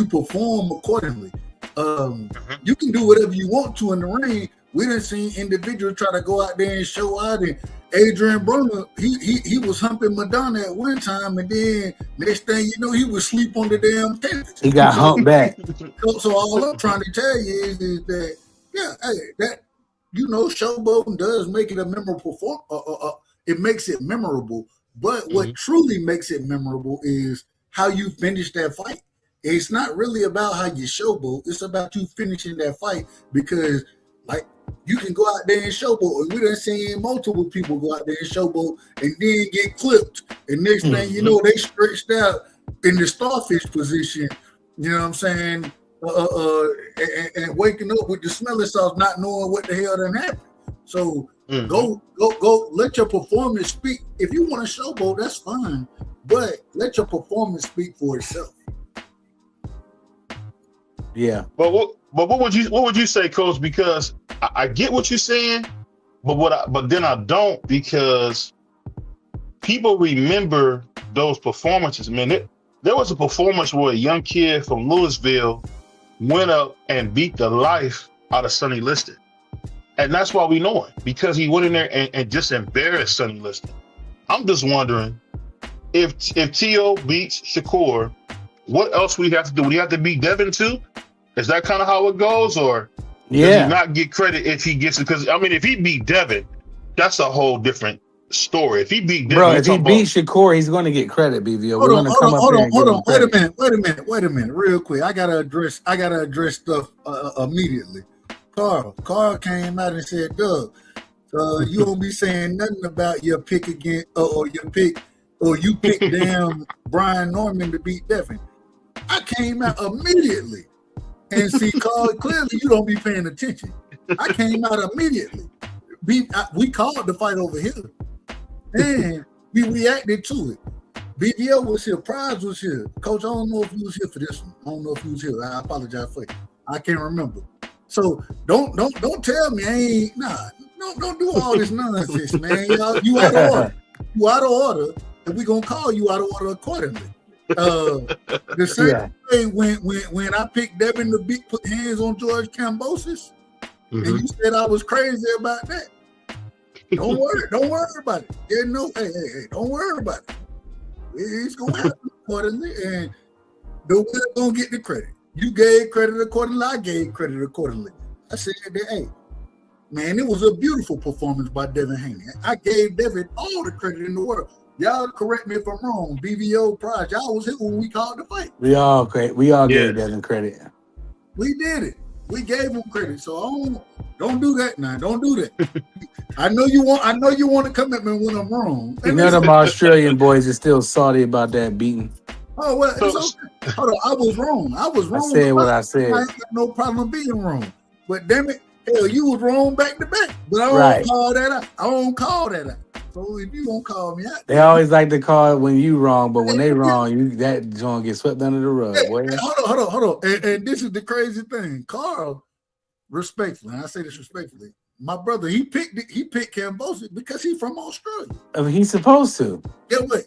perform accordingly. You can do whatever you want to in the ring. We done seen individuals try to go out there and show out, and Adrian Broner, he was humping Madonna at one time, and then next thing you know, he was asleep on the damn canvas. He got humped back. So all I'm trying to tell you is that, yeah, hey, that, showboating does make it a memorable it makes it memorable. But what truly makes it memorable is how you finish that fight. It's not really about how you showboat. It's about you finishing that fight, because, like, you can go out there and showboat. And we done seen multiple people go out there and showboat and then get clipped. And next thing you know, they stretched out in the starfish position. You know what I'm saying? And waking up with the smelling sauce, not knowing what the hell done happened. So go, let your performance speak. If you want to showboat, that's fine. But let your performance speak for itself. Yeah. But what would you say, Coach? Because I get what you're saying, but then I don't, because people remember those performances. Man, there was a performance where a young kid from Louisville went up and beat the life out of Sonny Liston. And that's why we know him, because he went in there and just embarrassed Sonny Liston. I'm just wondering, if Teo beats Shakur, what else we have to do? Would he have to beat Devin too? Is that kind of how it goes, or does he not get credit if he gets it? Because if he beat Devin, that's a whole different story. If he beat Devin, if he beats Shakur, he's going to get credit. BVO. Wait a minute, real quick. I gotta address stuff immediately. Carl came out and said, "Doug, you don't be saying nothing about your pick again, or you pick damn Brian Norman to beat Devin." I came out immediately and see, Carl, clearly you don't be paying attention. I came out immediately. we called the fight over here, and we reacted to it. BVO was here, Prize was here. Coach, I don't know if you was here for this one. I don't know if you was here. I apologize for it. I can't remember. So don't tell me I ain't don't do all this nonsense, man. You out of order. You out of order, and we gonna call you out of order accordingly. The same way when I picked Devin to put hands on George Kambosos, and you said I was crazy about that. Don't worry about it. Yeah, no, hey, don't worry about it. It's gonna happen accordingly, and the winner gonna get the credit. You gave credit accordingly, I gave credit accordingly. I said that, hey, man, it was a beautiful performance by Devin Haney. I gave Devin all the credit in the world. Y'all correct me if I'm wrong. BVO Prize, y'all was here when we called the fight. We all gave Devin credit. We did it. We gave him credit. So don't do that now. Don't do that. I know you want a commitment when I'm wrong. And none of my Australian boys are still salty about that beating. Oh well, it's okay. Hold on, I was wrong. I said what I said. I ain't got no problem being wrong. But damn it, hell, you was wrong back to back. But I don't call that out. I don't call that out. So if you won't call me out, they always like to call it when you wrong, but when they wrong, that joint gets swept under the rug. Hold on. And this is the crazy thing. Carl, respectfully, and I say this respectfully, my brother, he picked Kambosos because he's from Australia. I mean, he's supposed to. Get what?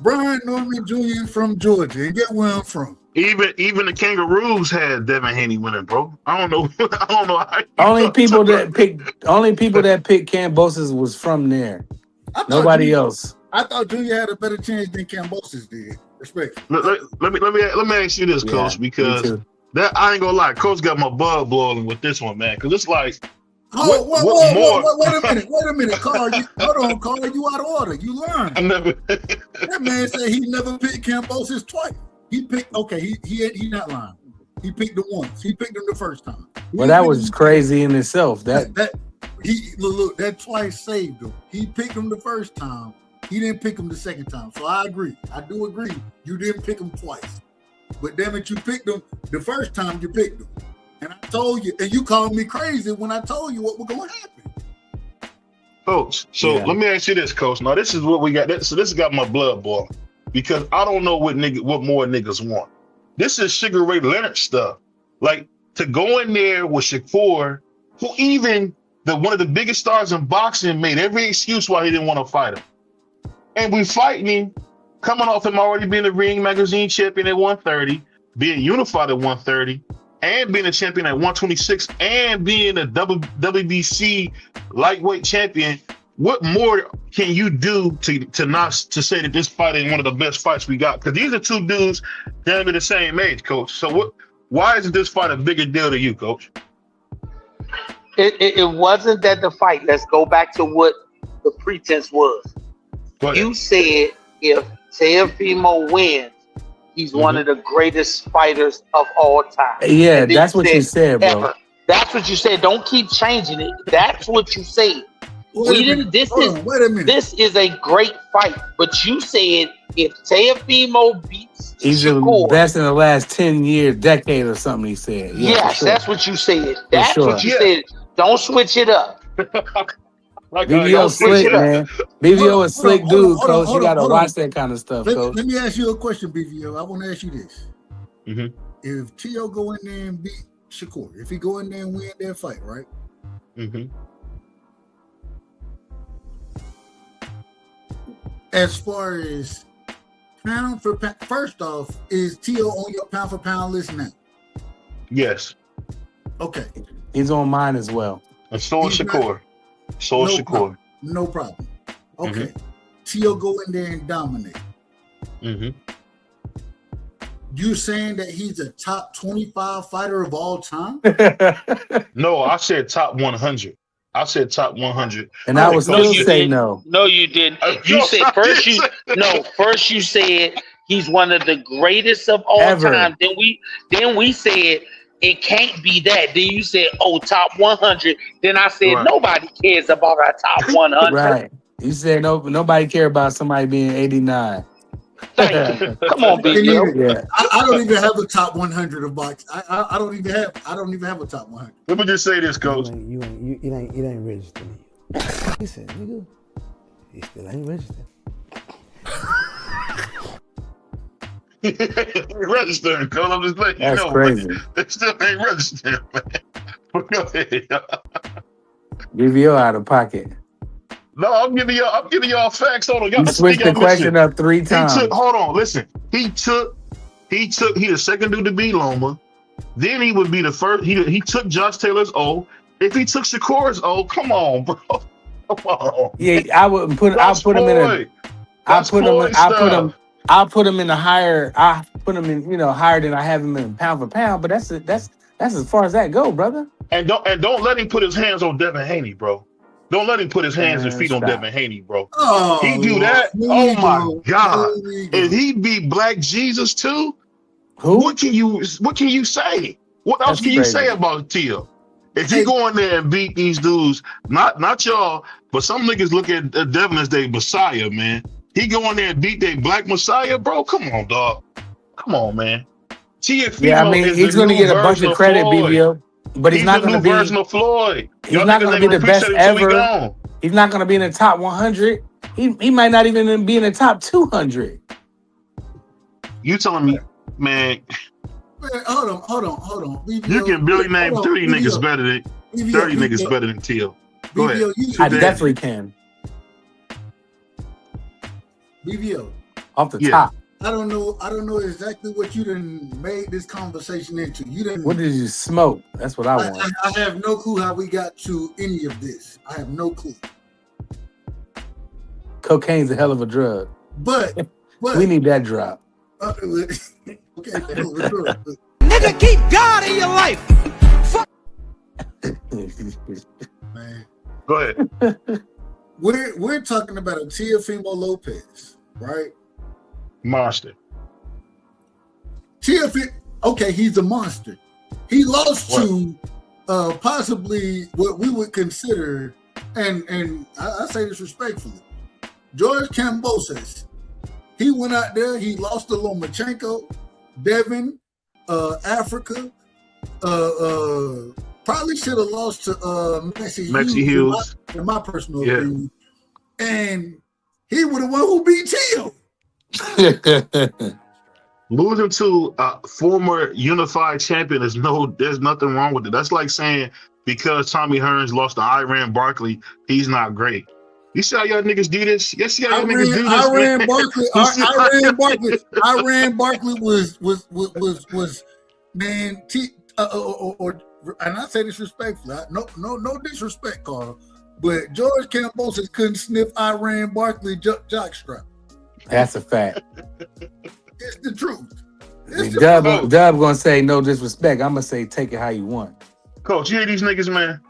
Brian Norman Jr. from Georgia, and get where I'm from. Even the Kangaroos had Devin Haney winning, bro. I don't know. How only people that picked Kambosos was from there. Nobody else. I thought Junior had a better chance than Kambosos did. Respect. Let me ask you this, Coach, because that I ain't gonna lie, Coach got my blood boiling with this one, man. Because it's like, wait a minute, Carl. Hold on, Carl. You out of order. You learned. That man said he never picked Kambosos twice. He picked. Okay, he not lying. He picked him once. He picked him the first time. Well, that was crazy in itself. That twice saved him. He picked him the first time. He didn't pick him the second time. So I agree. I do agree. You didn't pick him twice. But damn it, you picked him the first time you picked him. And I told you, and you called me crazy when I told you what was going to happen. Coach, so let me ask you this, Coach. Now, this is what we got. So this got my blood boiling because I don't know what more niggas want. This is Sugar Ray Leonard stuff. Like, to go in there with Shakur, who even one of the biggest stars in boxing made every excuse why he didn't want to fight him. And we fighting him, coming off him already being the Ring Magazine champion at 130, being unified at 130, and being a champion at 126, and being a WBC lightweight champion. What more can you do to say that this fight ain't one of the best fights we got? Because these are two dudes damn near the same age, Coach. So why isn't this fight a bigger deal to you, Coach? It wasn't that the fight. Let's go back to what the pretense was. You said if Teofimo wins, he's one of the greatest fighters of all time. Yeah, that's what you said, bro. That's what you said. Don't keep changing it. That's what you said. This is a great fight. But you said if Teofimo beats Shakur, the best in the last 10 years, decade or something, he said. Yes, that's what you said. That's what you said. Don't switch it up. BVO slick, man. BVO is slick dude, Coach. You got to watch that kind of stuff, Coach. Let me ask you a question, BVO. I want to ask you this. If Teo go in there and beat Shakur, if he go in there and win that fight, right? As far as pound for pound, first off, is Teo on your pound for pound list now? Yes. Okay. He's on mine as well. And so is Shakur. Shakur. No problem. Okay. Teo go in there and dominate. You saying that he's a top 25 fighter of all time? No, I said top 100. I said top 100. And I was still say no. No, you didn't. You said first you said he's one of the greatest of all time. Then we said it can't be that. Then you said, top 100. Then I said nobody cares about our top 100. Right. You said nobody care about somebody being 89. Thank you. Come on, BVO. Yeah. I don't even have a top 100 of boxing. I don't even have a top 100. Let me just say this, Coach. It ain't registered. He said, nigga, he still ain't registered. Registering, cuz I'm just letting you know. Crazy. Man. They still ain't registered, man. Go ahead. BVO out of pocket. No, I'm giving y'all facts. Hold on, y'all. You switched the question up 3 times. Hold on, listen. He the second dude to beat Loma. Then he would be the first. He took Josh Taylor's O. If he took Shakur's O, come on, bro. Come on. Yeah, I wouldn't put. I'll put him in a. I'll put him in the higher. I put him in, higher than I have him in pound for pound. But that's as far as that go, brother. And don't let him put his hands on Devin Haney, bro. Don't let him put his hands and feet on Devin Haney, bro. Oh, he do that. Oh my God! If he beat Black Jesus too, who? What can you say? What else can you say about Teo? If he go in there and beat these dudes, not y'all, but some niggas look at Devin as their Messiah, man. He go in there and beat their Black Messiah, bro. Come on, dog. Come on, man. Teofimo he's going to get a bunch of credit, BVO, but he's not going to be version of Floyd. He's not going to be the best ever. He's not going to be in the top 100. He might not even be in the top 200. You telling me, man? Hold on. BVO, you can really name 30 niggas better than 30 niggas better than Teo. Go ahead. I definitely can. BVO. Off the top. I don't know exactly what you done made this conversation into. What did you smoke? That's what I want. I have no clue how we got to any of this. I have no clue. Cocaine's a hell of a drug. But we need that drop. Nigga, keep God in your life. Fuck. Man. Go ahead. We're talking about a Teofimo Lopez, right? Monster. Okay, he's a monster. He lost to possibly what we would consider, and I say this respectfully, George Kambosos. He went out there, he lost to Lomachenko, Devin, Africa, probably should have lost to Maxie Hughes, in my personal opinion. And he would have won who beat Teo. Losing to a former unified champion there's nothing wrong with it. That's like saying because Tommy Hearns lost to Iran Barkley, he's not great. You see how y'all niggas do this? Yes, see how y'all niggas do this. Iran Barkley was man. And I say this respectfully. No disrespect, Carl. But George Kambosos couldn't sniff Iran Barkley jockstrap. That's a fact. It's the truth. Dub gonna say no disrespect. I'm gonna say take it how you want. Coach, you hear these niggas, man?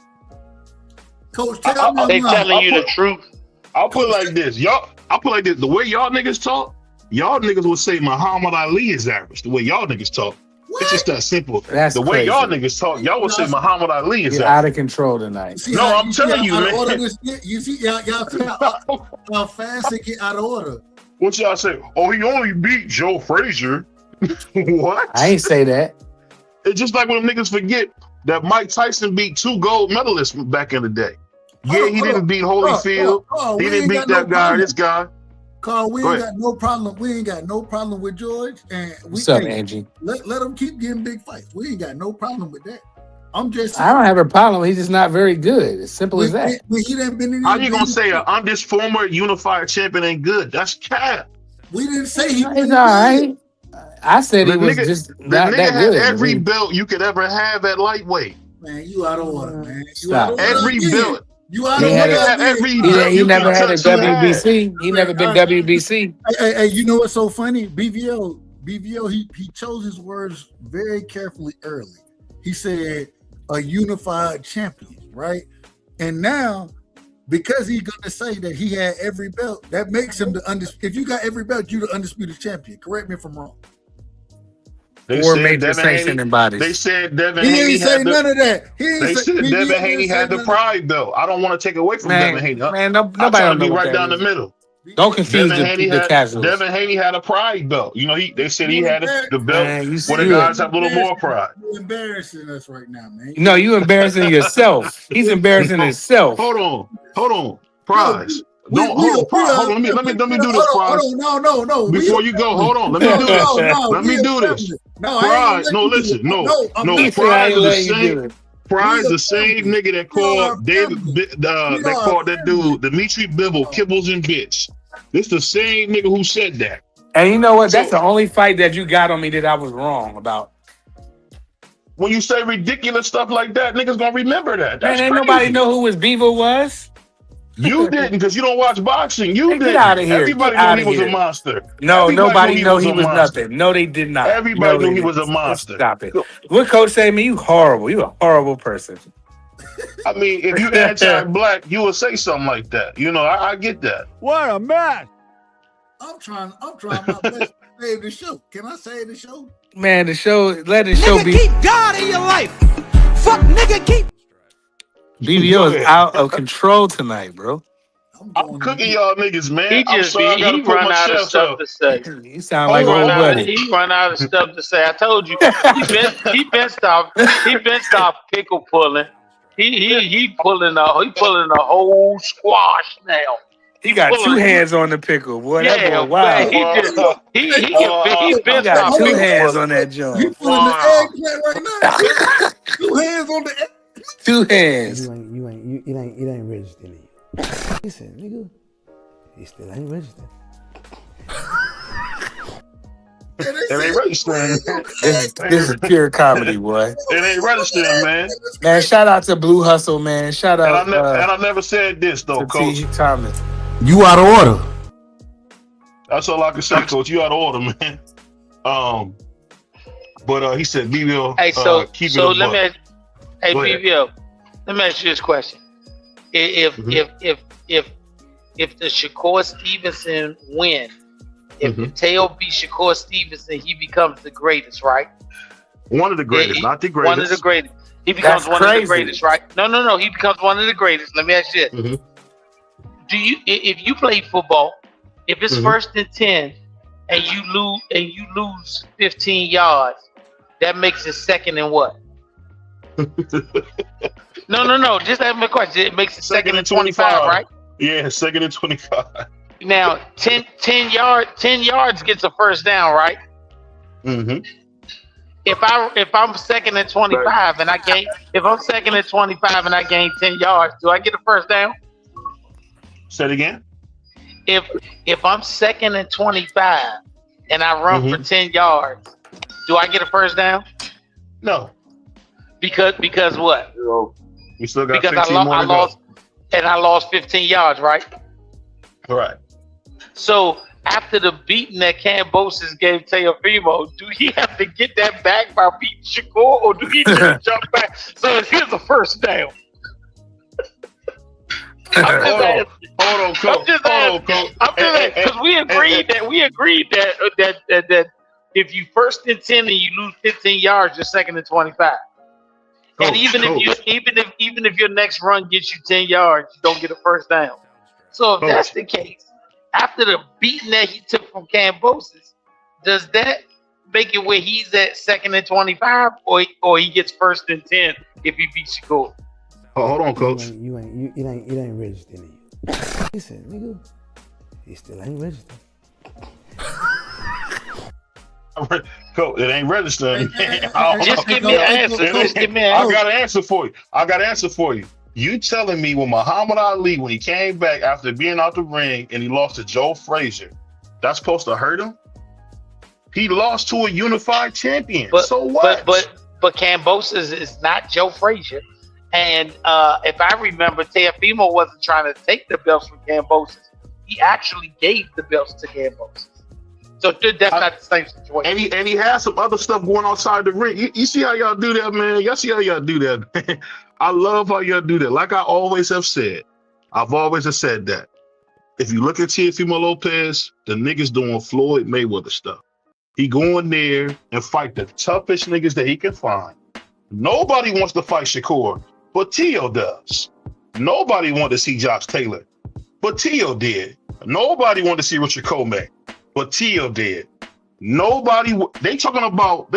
Coach, tell me they telling you the truth. I'll put it like this. The way y'all niggas talk, y'all niggas would say Muhammad Ali is average. The way y'all niggas talk. What? It's just that simple. That's way crazy. Y'all niggas talk, y'all would say Muhammad Ali is out of control tonight. I'm telling you, man. You see, y'all see how fast it get out of order. What y'all say? Oh, he only beat Joe Frazier. What? I ain't say that. It's just like when them niggas forget that Mike Tyson beat 2 gold medalists back in the day. Yeah, he didn't beat Holyfield. He didn't beat that guy, this guy. Carl, we ain't got no problem. We ain't got no problem with George. And what's up, Angie? Let him keep getting big fights. We ain't got no problem with that. I'm just saying. I don't have a problem. He's just not very good. As simple as that. He done been in. How you gonna say this former unified champion ain't good? That's cap. We didn't say he was all right. I said he was just not that good. Every belt you could ever have at lightweight. Man, you out of order, man. Stop. Every belt. You out of order. He never had a WBC. He never been WBC. Hey, you know what's so funny? BVO, he chose his words very carefully early. He said a unified champion, right? And now, because he's gonna say that he had every belt, that makes him the undisputed. If you got every belt, you're the undisputed champion. Correct me if I'm wrong. Or major sanctioning bodies. They said Devin Haney. He ain't say none of that. They said Devin Haney had the pride belt. I don't want to take away from Devin Haney. Man, nobody I'm trying to be know right down the middle. Don't confuse the casuals. Devin Haney had a pride belt. You know, they said he had the belt where the guys have a little more pride. You're embarrassing us right now, man. No, you embarrassing yourself. He's embarrassing himself. Hold on. Prize. Hold on. Let me do this, Prize. No. Before you go, hold on. Let me do this. Let me do this. Prize. No, listen. No. Prize is the same. Prize the same nigga that called that called that dude Dimitri Bivol kibbles and bitch. This the same nigga who said that. And you know what? That's the only fight that you got on me that I was wrong about. When you say ridiculous stuff like that, niggas gonna remember that. That's ain't crazy. Nobody know who his Bivol was. You didn't, because you don't watch boxing. You didn't. Get out of here. Everybody knew he was a monster. No, nobody knew he was nothing. No, they did not. Everybody knew he was a monster. Stop it. What coach say to me? You horrible. You a horrible person. I mean, if you anti-black, you would say something like that. You know, I get that. What a mess. I'm trying my best to save the show. Can I save the show? Man, let the show be. Keep God in your life. Fuck nigga, keep. BVO is out of control tonight, bro. I'm cooking y'all niggas, man. He run out of stuff to say. You sound like old buddy. He run out of stuff to say. I told you, he been stopped pickle pulling. He pulling a whole squash now. He got two hands on the pickle, boy. Yeah, boy, wow. He got two hands on that joint. You pulling the eggplant right now? 2 hands on the eggplant. 2 hands. It ain't registered. Listen, nigga, it still ain't registered. It ain't registering. This is pure comedy, boy. It ain't registering, man. Man, shout out to Blue Hustle, man. Shout out. And I never said this though, Coach. T. Thomas. You out of order. That's all I can say, Coach. You out of order, man. But he said BVO. Hey, keep so it let me ask, BVO. Let me ask you this question: If the Shakur Stevenson win, if Teo beats Shakur Stevenson, he becomes the greatest, right? One of the greatest, not the greatest. One of the greatest. He becomes one of the greatest, right? No. He becomes one of the greatest. Let me ask you this: Do you, if you play football, if it's 1st and 10, and you lose 15 yards, that makes it 2nd and what? No. Just ask me a question. It makes it 2nd and 25, right? Yeah, 2nd and 25. Now, 10 yards gets a first down, right? If I'm 2nd and 25 and I gain, if I'm 2nd and 25 and I gain 10 yards, do I get a first down? Say it again. If I'm 2nd and 25 and I run for 10 yards, do I get a first down? No. Because what? We still got 15 more to go. And I lost 15 yards, right? Correct. So after the beating that Cambosis gave Teofimo, do he have to get that back by beating Shakur, or do he just jump back? So here's a first down. Hold on, Coach. Because we agreed that if you 1st and 10 and you lose 15 yards, you're 2nd and 25. And even if your next run gets you 10 yards, you don't get a first down. So if that's the case, after the beating that he took from Cambosis, does that make it where he's at 2nd and 25, or he gets 1st and 10 if he beats Shakur? Oh, hold on, Coach. It ain't registered. Listen, nigga, it still ain't registered. Coach, it ain't registering. Just give me an answer. I got an answer for you. You telling me when Muhammad Ali, when he came back after being out the ring and he lost to Joe Frazier, that's supposed to hurt him? He lost to a unified champion. So what? But Cambosis is not Joe Frazier. And if I remember, Teofimo wasn't trying to take the belts from Cambosis. He actually gave the belts to Cambosis. So that's not the same situation. And he has some other stuff going outside the ring. You see how y'all do that, man? Y'all see how y'all do that? I love how y'all do that. Like I always have said, I've always have said that. If you look at Teofimo Lopez, the niggas doing Floyd Mayweather stuff. He going there and fight the toughest niggas that he can find. Nobody wants to fight Shakur, but Teo does. Nobody wanted to see Josh Taylor, but Teo did. Nobody wanted to see Richard Coleman, but Tio did. Nobody. They talking about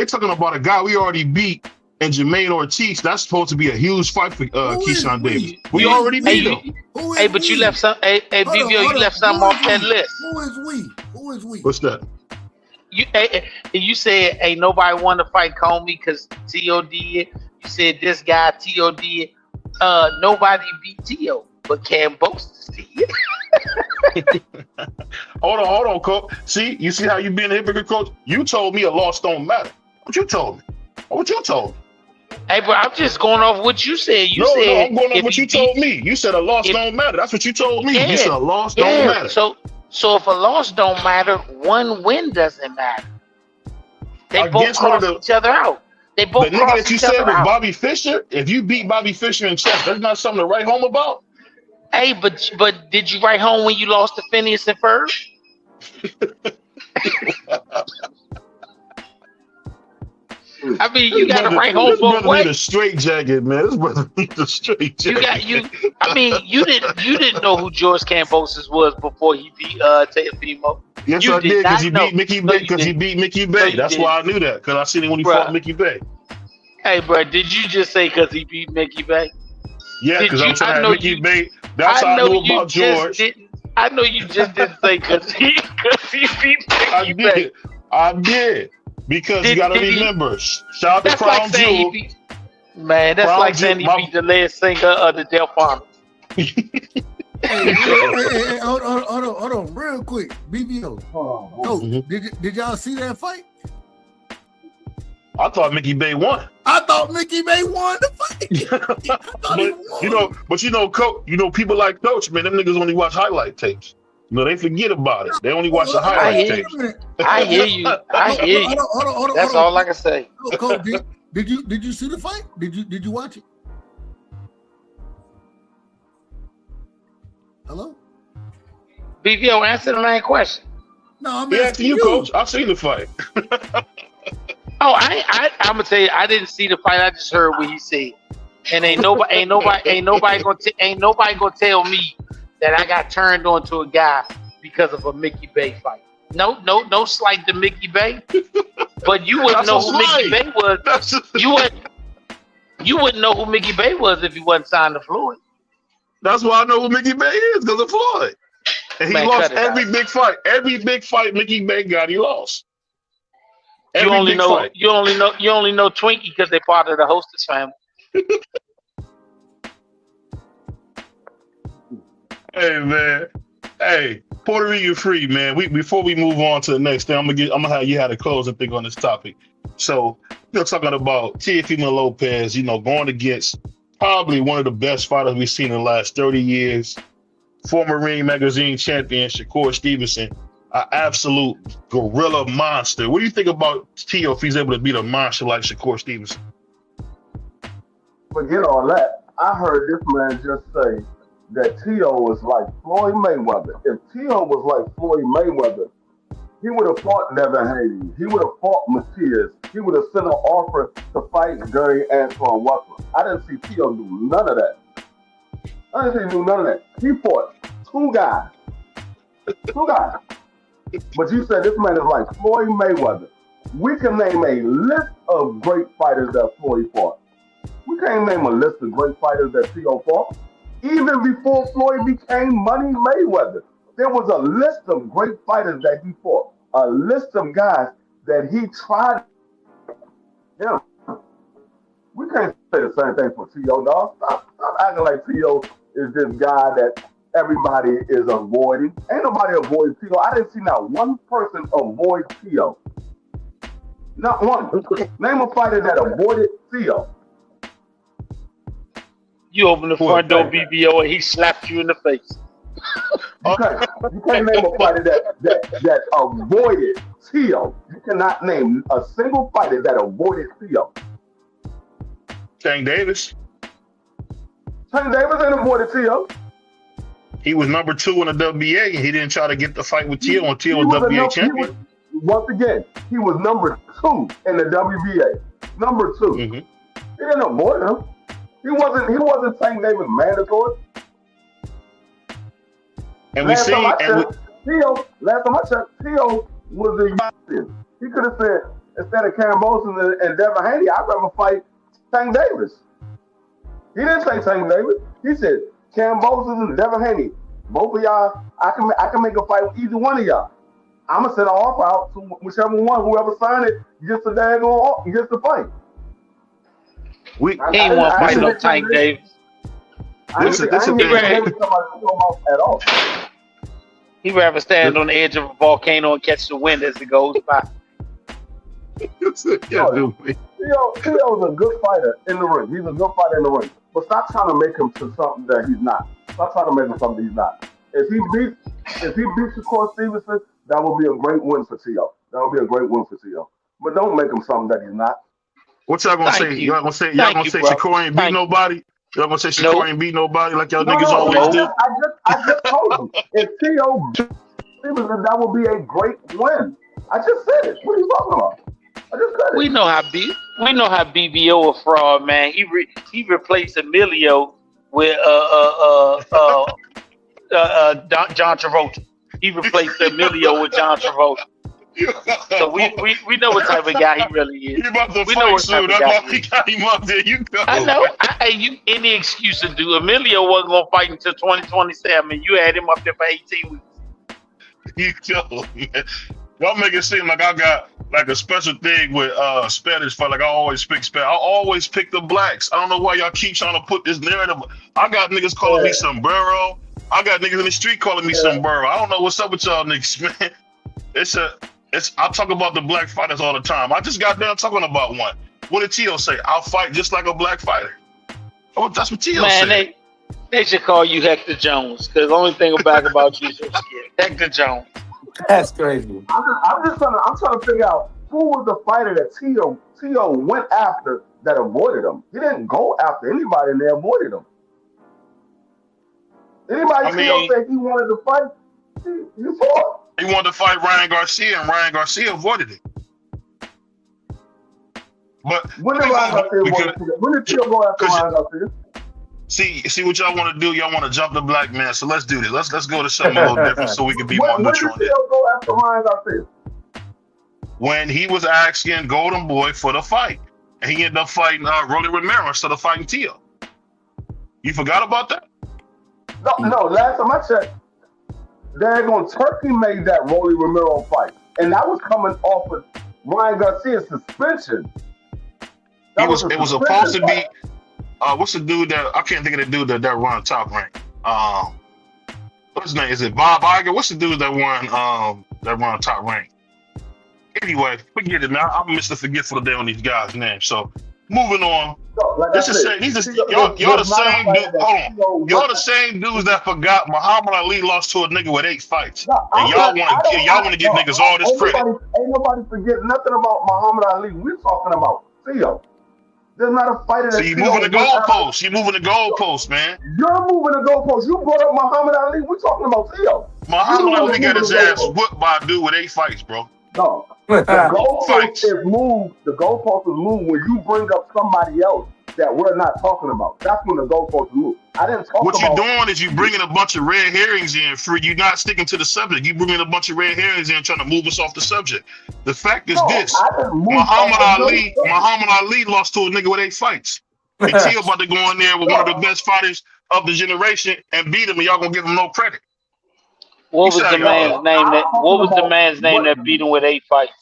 a guy we already beat, and Jermaine Ortiz. That's supposed to be a huge fight for Keyshawn Davis. We already beat him. Hey, but you left some. Hey, BVO, you left something off that list. Who is we? Who is we? What's that? You said ain't nobody want to fight Comey because T.O. did. You said this guy T.O. did. Nobody beat T.O. but Kambosos did. Hold on, coach. See, you see how you being a hypocrite, coach? You told me a loss don't matter. What you told me? Hey, bro, I'm just going off what you said. No, I'm going off what you told me. You said a loss don't matter. That's what you told me. You said a loss don't matter. So if a loss don't matter, one win doesn't matter. They both cross each other out. They both the nigga that you said with Bobby Fischer, if you beat Bobby Fischer in chess, that's not something to write home about. Hey, but did you write home when you lost to Phineas and Ferb? I mean, you got to write home for what? Need a straight jacket, man. This brother needs a straight jacket. You didn't know who George Kambosos was before he beat Teofimo. Yes, I did because he beat Mickey Bay. Because he beat Mickey Bay. That's why I knew that. Because I seen him when he fought Mickey Bay. Hey, bro, did you just say because he beat Mickey Bay? Yeah, because I'm saying Mickey Bay. That's how I knew about George. I know you just didn't say because he beat Mickey Bay. I did. Because you got to remember, shout out to Crown Jewel. Man, that's Crown like saying he beat the lead singer of the Delphonics. Hey, hold on, real quick. BVO. Did y'all see that fight? I thought Mickey Bay won. I thought Mickey Bay won the fight. Coach, people like Coach, man, them niggas only watch highlight tapes. No, they forget about it. They only watch the highlight tapes. I hear you. Hold on. That's all I can say. Coach, did you see the fight? Did you watch it? Telefimo? BVO, answer the main question. No, I'm asking you, Coach. I've seen the fight. I'm gonna tell you, I didn't see the fight. I just heard what he said, and ain't nobody gonna tell me that I got turned on to a guy because of a Mickey Bay fight. No slight to Mickey Bay, but you wouldn't know who Mickey Bay was. You wouldn't know who Mickey Bay was if he wasn't signed to Floyd. That's why I know who Mickey Bay is, because of Floyd. And he lost every big fight. Every big fight Mickey Bay got, he lost. You only know Twinkie because they're part of the Hostess family. Hey man, Puerto Rican free, man. Before we move on to the next thing, I'm gonna have you had a closing thing on this topic. So you're talking about Teofimo Lopez, going against probably one of the best fighters we've seen in the last 30 years. Former Ring Magazine champion Shakur Stevenson, an absolute gorilla monster. What do you think about Tio if he's able to beat a monster like Shakur Stevenson? Forget all that. I heard this man just say that Tio was like Floyd Mayweather. If Tio was like Floyd Mayweather, he would have fought Devin Haney. He would have fought Matias. He would have sent an offer to fight Gary Antoine Westler. I didn't see Tio do none of that. He fought two guys. But you said this man is like Floyd Mayweather. We can name a list of great fighters that Floyd fought. We can't name a list of great fighters that Tio fought. Even before Floyd became Money Mayweather, there was a list of great fighters that he fought. A list of guys that he tried. Yeah. We can't say the same thing for Tio, dog. Stop acting like Tio is this guy that everybody is avoiding. Ain't nobody avoiding Tio. I didn't see not one person avoid Tio. Not one. Name a fighter that avoided Tio. You open the front door, BVO, and he slapped you in the face. Okay. You can't name a fighter that avoided Tio. You cannot name a single fighter that avoided Tio. Tank Davis. Tank Davis ain't avoided Tio. He was number 2 in the WBA, and he didn't try to get the fight with Tio until Tio was WBA champion. Once again, he was number 2 in the WBA. Number 2. Mm-hmm. He didn't avoid him. He wasn't Tank Davis mandatory. And we see, last time I checked, Teo was a champion. He could have said, instead of Cambosis and Devin Haney, I'd rather fight Tank Davis. He didn't say Tank Davis. He said Cambosis and Devin Haney. Both of y'all, I can make a fight with either one of y'all. I'm gonna send an offer out to whichever one, whoever signed it, gets the fight. He ain't want to fight no Tank Davis. At all. He'd rather stand on the edge of a volcano and catch the wind as it goes by. Theo's a good fighter in the ring. He's a good fighter in the ring. But stop trying to make him to something that he's not. Stop trying to make him something he's not. If he beats Shakur Stevenson, that would be a great win for Teo. That would be a great win for Teo. But don't make him something that he's not. What y'all gonna say? Y'all gonna say Shakur ain't beat nobody? Y'all gonna say Shakur ain't beat nobody like y'all niggas always do? I just told you. If Teo Stevenson, that would be a great win. I just said it. What are you talking about? I just said it. We know how BVO a fraud, man. He replaced Emilio with John Travolta. He replaced Emilio with John Travolta. So we know what type of guy he really is. You about to fight soon. That's why we got him up there. You know. I know. Any excuse to do. Emilio wasn't gonna fight until 2027. You had him up there for 18 weeks. You know, man. Y'all make it seem like I got like a special thing with Spanish fight. Like I always pick Spanish. I always pick the blacks. I don't know why y'all keep trying to put this narrative. I got niggas calling me sombrero. I got niggas in the street calling me sombrero. I don't know what's up with y'all niggas, man. I talk about the black fighters all the time. I just got done talking about one. What did Teo say? I'll fight just like a black fighter. Oh, that's what Teo said. Man, they should call you Hector Jones, because the only thing about you is you're scared. Hector Jones. That's crazy. I'm trying to figure out who was the fighter that Teo went after that avoided him. He didn't go after anybody and they avoided him. Anybody Teo said he wanted to fight, he fought. He wanted to fight Ryan Garcia, and Ryan Garcia avoided it. But when did Teo go after Ryan Garcia? See what y'all want to do? Y'all want to jump the black man. So let's do this. Let's go to something a little different so we can be more neutral on it. When did Teo go after Ryan Garcia? When he was asking Golden Boy for the fight. And he ended up fighting Rolly Romero instead of fighting Teo. You forgot about that? No, last time I checked, daggone Turkey made that Rolly Romero fight. And that was coming off of Ryan Garcia's suspension. It was supposed to be what's the dude that I can't think of the dude that run top rank. What's his name? Is it Bob Iger? What's the dude that run top rank? Anyway, forget it, man. I'm Mr. Forgetful today on these guys' names. So moving on. Y'all the same dude. Hold on. Y'all the same dudes that forgot Muhammad Ali lost to a nigga with 8 fights. And y'all want to give niggas all this credit. Ain't nobody forget nothing about Muhammad Ali. We're talking about Teo. There's not a fighter that. So you moving the goalposts. You moving the goalposts, man. You're moving the goalposts. You brought up Muhammad Ali. We're talking about Teo. Muhammad Ali got his ass whooped by a dude with 8 fights, bro. No. The goalpost is moved. The goalpost is moved when you bring up somebody else that we're not talking about. That's when the goalpost move. I didn't talk about. What you're doing is you bringing a bunch of red herrings in for you not sticking to the subject. You bringing a bunch of red herrings in trying to move us off the subject. The fact is this: Muhammad Ali lost to a nigga with 8 fights. And Teo about to go in there with one of the best fighters of the generation and beat him, and y'all gonna give him no credit. What was the man's name that beat him with 8 fights?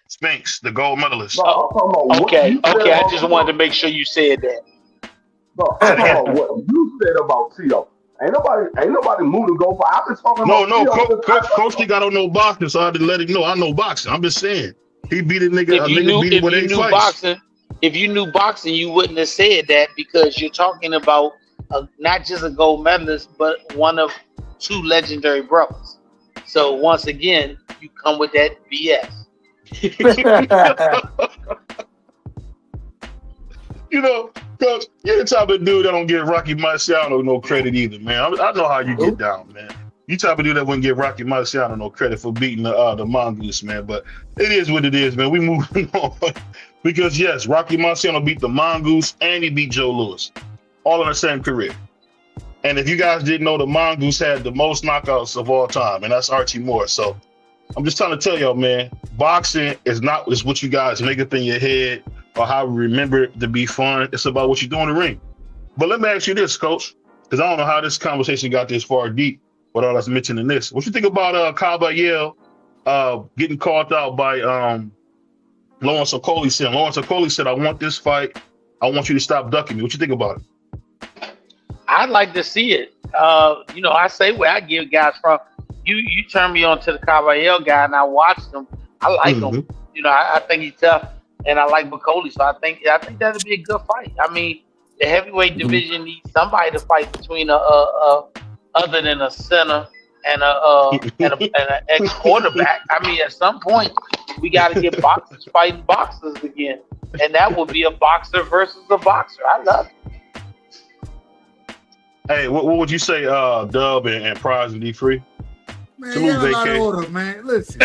Spinks, the gold medalist. Okay. I just wanted to make sure you said that. No, I'm talking about what you said about Teo. Ain't nobody moved to go for. I've been talking about. No, Coach T got on no boxing, so I had to let him know I know boxing. I'm just saying he beat a nigga. Beat him with 8 fights. If you knew boxing, you wouldn't have said that, because you're talking about not just a gold medalist, but one of 2 legendary brothers. So once again, you come with that BS. You know, Coach, you're the type of dude that don't give Rocky Marciano no credit either, man. I know how you get down, man. You type of dude that wouldn't give Rocky Marciano no credit for beating the Mongoose, man. But it is what it is, man. We moving on. Because yes, Rocky Marciano beat the Mongoose and he beat Joe Louis, all in the same career. And if you guys didn't know, the Mongoose had the most knockouts of all time, and that's Archie Moore. So I'm just trying to tell y'all, man, boxing is not just what you guys make up in your head or how we remember it to be fun. It's about what you do in the ring. But let me ask you this, Coach, because I don't know how this conversation got this far deep with all that's mentioning this. What you think about Caballero getting called out by Lawrence Okolie saying, Lawrence Okolie said, I want this fight. I want you to stop ducking me. What you think about it? I'd like to see it. I say where I give guys from. You turn me on to the Caballero guy, and I watched him. I like him. I think he's tough, and I like Okolie. So I think that'll be a good fight. I mean, the heavyweight division needs somebody to fight between other than a center and an ex quarterback. I mean, at some point, we got to get boxers fighting boxers again, and that will be a boxer versus a boxer. I love it. Hey, what would you say, Dub and Prize and D3? Man, you got a lot of order, man. Listen.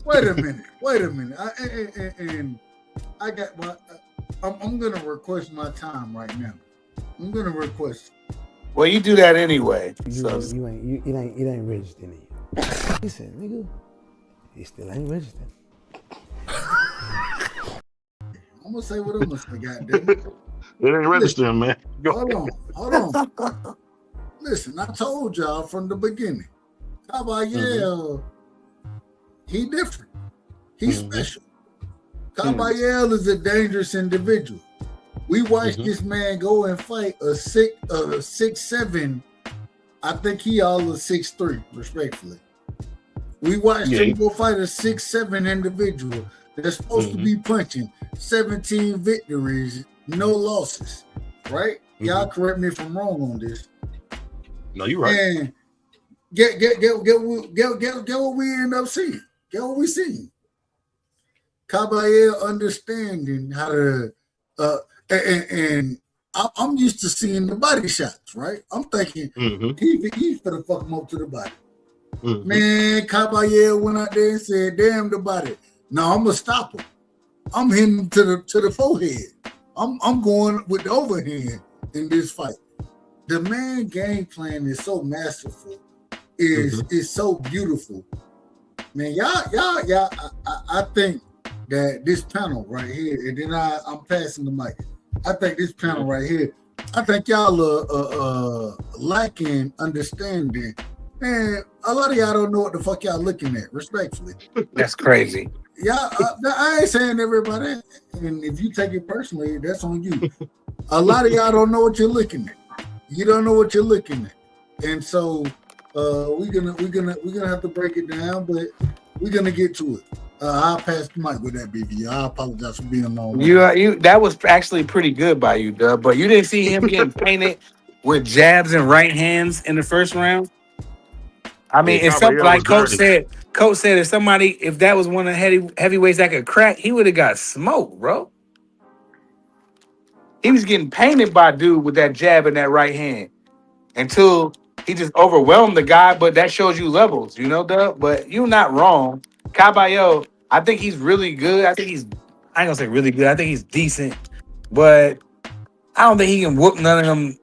Wait a minute. I got my. I'm gonna request my time right now. I'm gonna request. Well, you do that anyway. You ain't registered in it. Listen, nigga, you still ain't registered. I'm gonna say what I'm gonna say, goddamn it. It ain't registering, man. Hold on. Listen, I told y'all from the beginning. Caballero, he different. He's special. Caballero is a dangerous individual. We watched this man go and fight a 6'7". I think he all a 6'3", respectfully. We watched him go fight a 6'7" individual that's supposed to be punching 17 victories, no losses. Right? Y'all correct me if I'm wrong on this. No, you're right. And get what we end up seeing. Get what we see. Caballero understanding how to and I'm used to seeing the body shots, right? I'm thinking he's gonna fuck him up to the body. Man, Caballero went out there and said, damn the body. No, I'm gonna stop him. I'm hitting him to the forehead. I'm going with the overhand in this fight. The man game plan is so masterful. Is so beautiful. Man, y'all, I think that this panel right here, and then I'm passing the mic. I think this panel right here, I think y'all are lacking understanding. Man, a lot of y'all don't know what the fuck y'all looking at, respectfully. That's crazy. Y'all, I ain't saying everybody, and if you take it personally, that's on you. A lot of y'all don't know what you're looking at. You don't know what you're looking at. And so we're gonna have to break it down, but we're gonna get to it. I'll pass the mic with that, BVO. I apologize for being long. You that was actually pretty good by you, Dub. But you didn't see him getting painted with jabs and right hands in the first round. I mean, it's something like Coach said. Coach said if that was one of the heavyweights that could crack, he would have got smoked, bro. He was getting painted by dude with that jab and that right hand until he just overwhelmed the guy. But that shows you levels, Dub. But you're not wrong. Caballero, I think he's really good. I ain't gonna say really good. I think he's decent, but I don't think he can whoop none of them.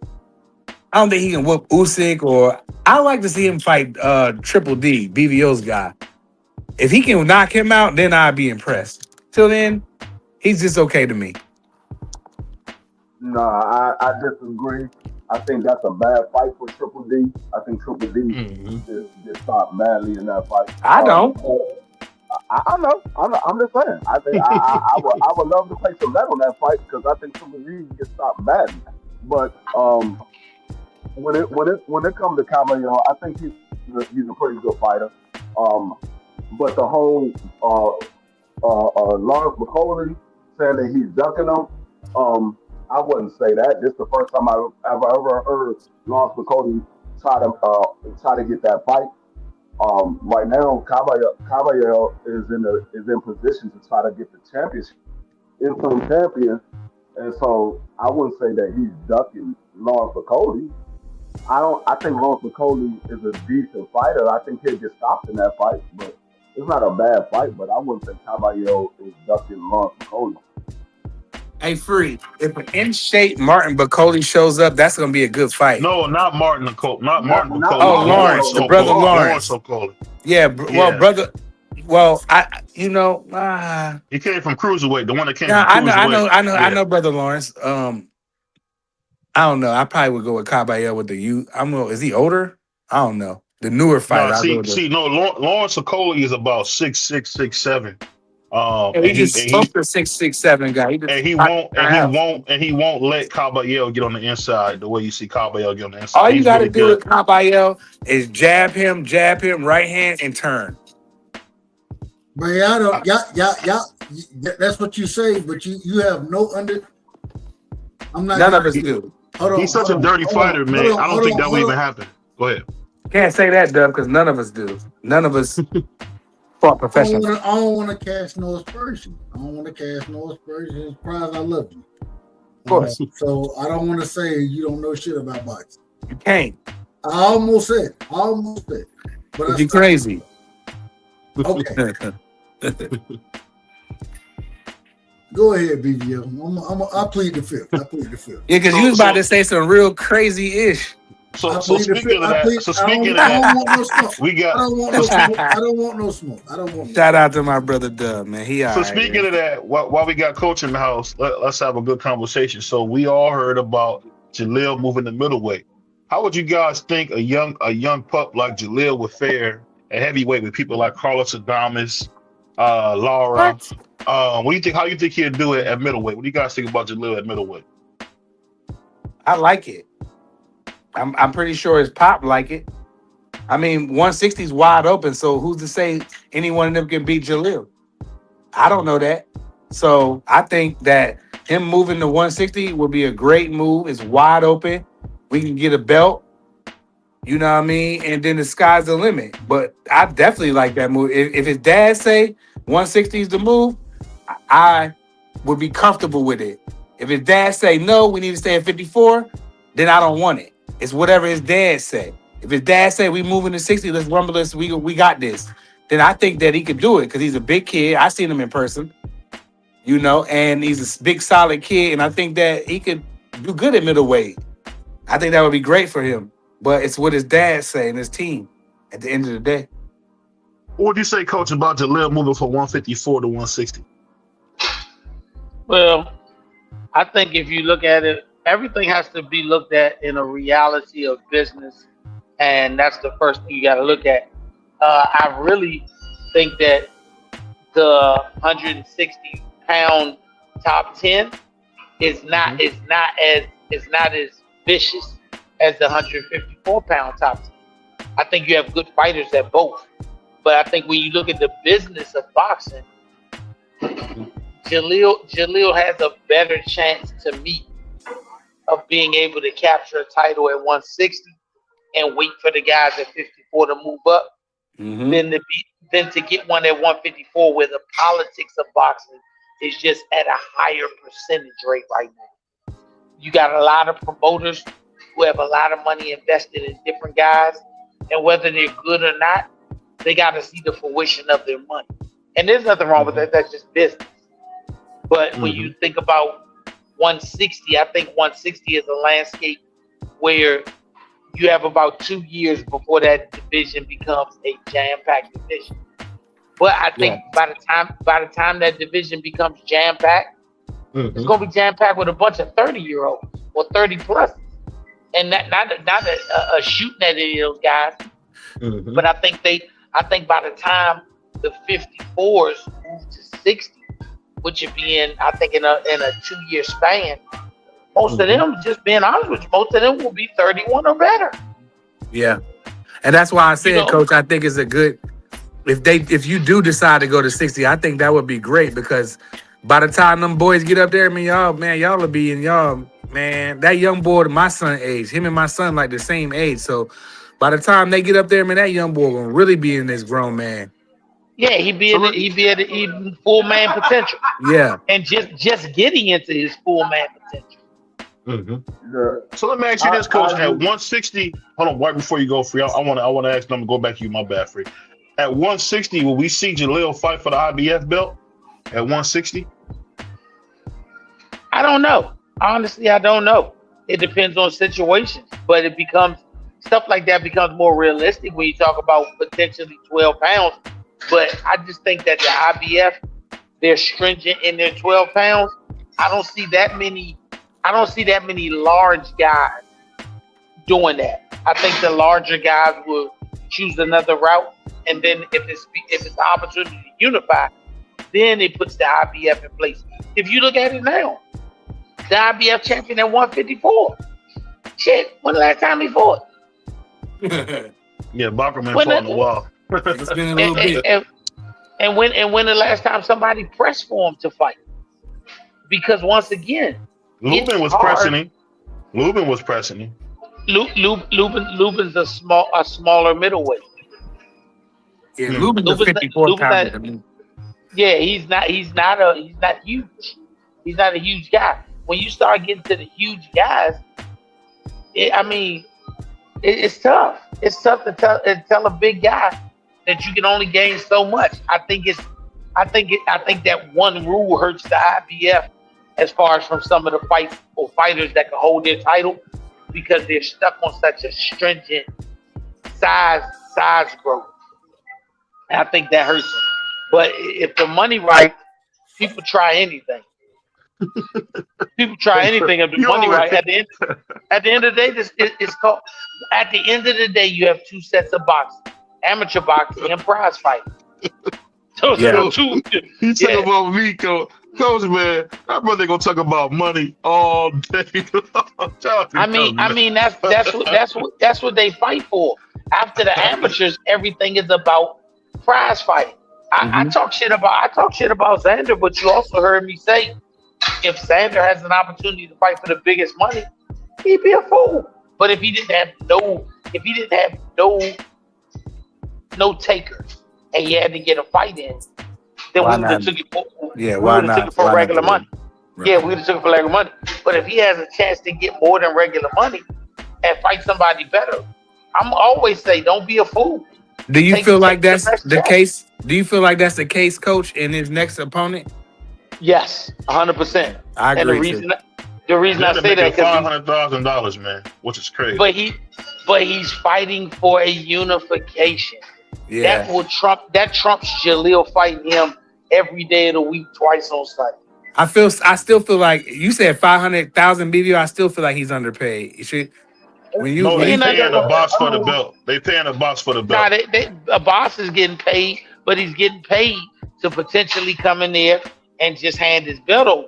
I don't think he can whoop Usyk, or I like to see him fight Triple D, BVO's guy. If he can knock him out, then I'd be impressed. Till then, he's just okay to me. No, I disagree. I think that's a bad fight for Triple D. I think Triple D just stopped madly in that fight. I don't. I know. I'm just saying. I think I would love to play some bet on that fight because I think Triple D gets stopped badly. But when it comes to Caballero, I think he's a pretty good fighter. But the whole Lawrence McCauley saying that he's ducking him, I wouldn't say that. This is the first time I've ever heard Lawrence McCauley try to get that fight. Right now, Caballero is in position to try to get the championship, interim champion, and so I wouldn't say that he's ducking Lawrence McCauley. I think Lawrence McCauley is a decent fighter. I think he'll get stopped in that fight, but it's not a bad fight. But I wouldn't say Caballero is ducking Lawrence McCauley. Hey, Free, if an in-shape Martin Bacoli shows up, that's going to be a good fight. No, not Martin Bacoli. Not Martin Bacoli. Oh, Lawrence, the brother Lawrence. Bacoli. Yeah, well, brother. Well, he came from cruiserweight. The one that came from cruiserweight. I know, brother Lawrence. I don't know. I probably would go with Caballero with the youth. Is he older? I don't know. The newer fighter. Lawrence Bacoli is about 6'6", 6'7". He's just a 6'7" guy. He won't let Caballero get on the inside the way you see Caballero get on the inside. All you got to do with Caballero is jab him, right hand, and turn. But y'all, that's what you say, but you have no under. I'm not. None of us do. He's such a dirty fighter, man. I don't think that would even happen. Go ahead. Can't say that, Dub, because none of us do. None of us fought professionally. I don't want to cast no aspersions. Prize, I love you. Of course. So I don't want to say you don't know shit about boxing. You can't. I almost said. But you're crazy. Okay. Go ahead, BVO. I plead the fifth. Yeah, because you was about to say some real crazy-ish. So speaking of that, I don't want no smoke. Shout out to my brother Dub, man. Speaking of that, while we got Coach in the house, let's have a good conversation. So we all heard about Jaleel moving to middleweight. How would you guys think a young pup like Jaleel would fare at heavyweight with people like Carlos Adames, Lara? What do you think? How do you think he'll do it at middleweight? What do you guys think about Jaleel at middleweight? I like it. I'm pretty sure his pop like it. I mean, 160 is wide open, so who's to say any one of them can beat Jaleel? I don't know that. So I think that him moving to 160 would be a great move. It's wide open. We can get a belt. You know what I mean? And then the sky's the limit. But I definitely like that move. If his dad say 160 is the move, I would be comfortable with it. If his dad say no, we need to stay at 54, then I don't want it. It's whatever his dad say. If his dad say we moving to 60, let's rumble this, we got this, then I think that he could do it because he's a big kid. I seen him in person, and he's a big solid kid, and I think that he could do good at middleweight. I think that would be great for him. But it's what his dad say and his team at the end of the day. What would you say, Coach, about Jaleel moving from 154 to 160? Well, I think if you look at it, everything has to be looked at in a reality of business, and that's the first thing you got to look at. I really think that the 160-pound top 10 is not as vicious as the 154-pound top 10. I think you have good fighters at both, but I think when you look at the business of boxing, Jaleel has a better chance to me of being able to capture a title at 160 and wait for the guys at 54 to move up than to get one at 154 where the politics of boxing is just at a higher percentage rate right now. You got a lot of promoters who have a lot of money invested in different guys, and whether they're good or not, they got to see the fruition of their money. And there's nothing wrong with that. That's just business. But when you think about 160, I think 160 is a landscape where you have about 2 years before that division becomes a jam-packed division. But I think by the time that division becomes jam-packed, it's going to be jam-packed with a bunch of 30-year-olds or 30-plus. And not a shooting at any of those guys. But I think by the time the 54s move to 60, which would be in a 2-year span, most of them, just being honest with you, most of them will be 31 or better. Yeah. And that's why I said, Coach, I think it's a good, if you do decide to go to 60, I think that would be great because by the time them boys get up there, y'all will be in that young boy to my son age, him and my son like the same age. So by the time they get up there, that young boy will really be in this grown man. Yeah, he'd be at even full man potential. Yeah, and just getting into his full man potential. So let me ask you this, Coach. At 160, hold on, right before you go, Free. I want to ask them to go back to you. My bad, Free. At 160, will we see Jaleel fight for the IBF belt at 160? I don't know. Honestly, I don't know. It depends on situations, but it becomes stuff like that becomes more realistic when you talk about potentially 12 pounds. But I just think that the IBF, they're stringent in their 12 pounds. I don't see that many large guys doing that. I think the larger guys will choose another route, and then if it's an opportunity to unify, then it puts the IBF in place. If you look at it now, the IBF champion at 154. Shit, when the last time he fought? Yeah, Bachman fought in a while. It's been a little bit. And when the last time somebody pressed for him to fight? Because once again, Lubin was pressing him. Lubin was pressing him. Lubin's a smaller middleweight. Yeah, Lubin's a 54 pounder. Yeah, he's not huge. He's not a huge guy. When you start getting to the huge guys, it's tough. It's tough to tell a big guy that you can only gain so much. I think that one rule hurts the IBF as far as from some of the fighters that can hold their title, because they're stuck on such a stringent size growth. And I think that hurts them. But if the money right, people try anything. People try anything if the money right. At the end of the day, it's called. At the end of the day, you have two sets of boxing: amateur boxing and prize fighting. He talking about me, Coach, man. That brother gonna talk about money all day. That's what they fight for. After the amateurs, everything is about prize fighting. I talk shit about Xander, but you also heard me say, if Xander has an opportunity to fight for the biggest money, he'd be a fool. But if he didn't have no takers and he had to get a fight in, then we would have took it for regular money. Right. Yeah, we would have took it for regular money. But if he has a chance to get more than regular money and fight somebody better, I'm always say, don't be a fool. Do you feel like that's the case? Do you feel like that's the case, Coach, in his next opponent? Yes, 100%. I agree. And the reason I say that, $500,000, man, which is crazy. But he's fighting for a unification. Yeah. That trumps Jaleel fighting him every day of the week, twice on Sunday. I still feel like you said 500,000 BVO. I still feel like he's underpaid. You should. They paying a boss for the belt. They paying a boss for the belt. A boss is getting paid, but he's getting paid to potentially come in there and just hand his belt over.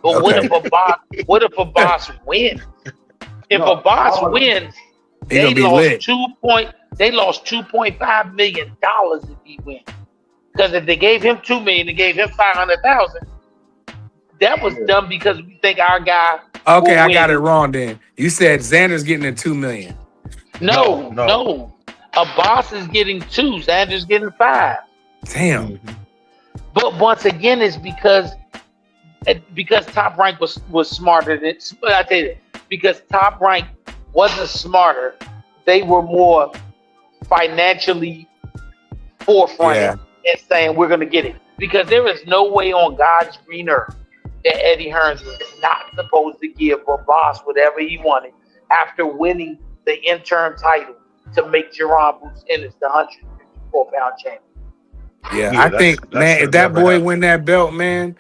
But what if a boss wins? If a boss wins, they lost $2.5 million if he wins. Because if they gave him $2 million, they gave him $500,000. That was done because we think our guy. Okay, I got it wrong then. You said Xander's getting a $2 million. No. A boss is getting 2. Xander's getting 5. Damn. But once again, it's because Top Rank was smarter than. I tell you, because Top Rank wasn't smarter, they were more financially forefront and saying we're gonna get it. Because there is no way on God's green earth that Eddie Hearns was not supposed to give a boss whatever he wanted after winning the interim title to make Jerron Boots Ennis the 154-pound champion. Yeah, I think, man, if that boy win that belt, man,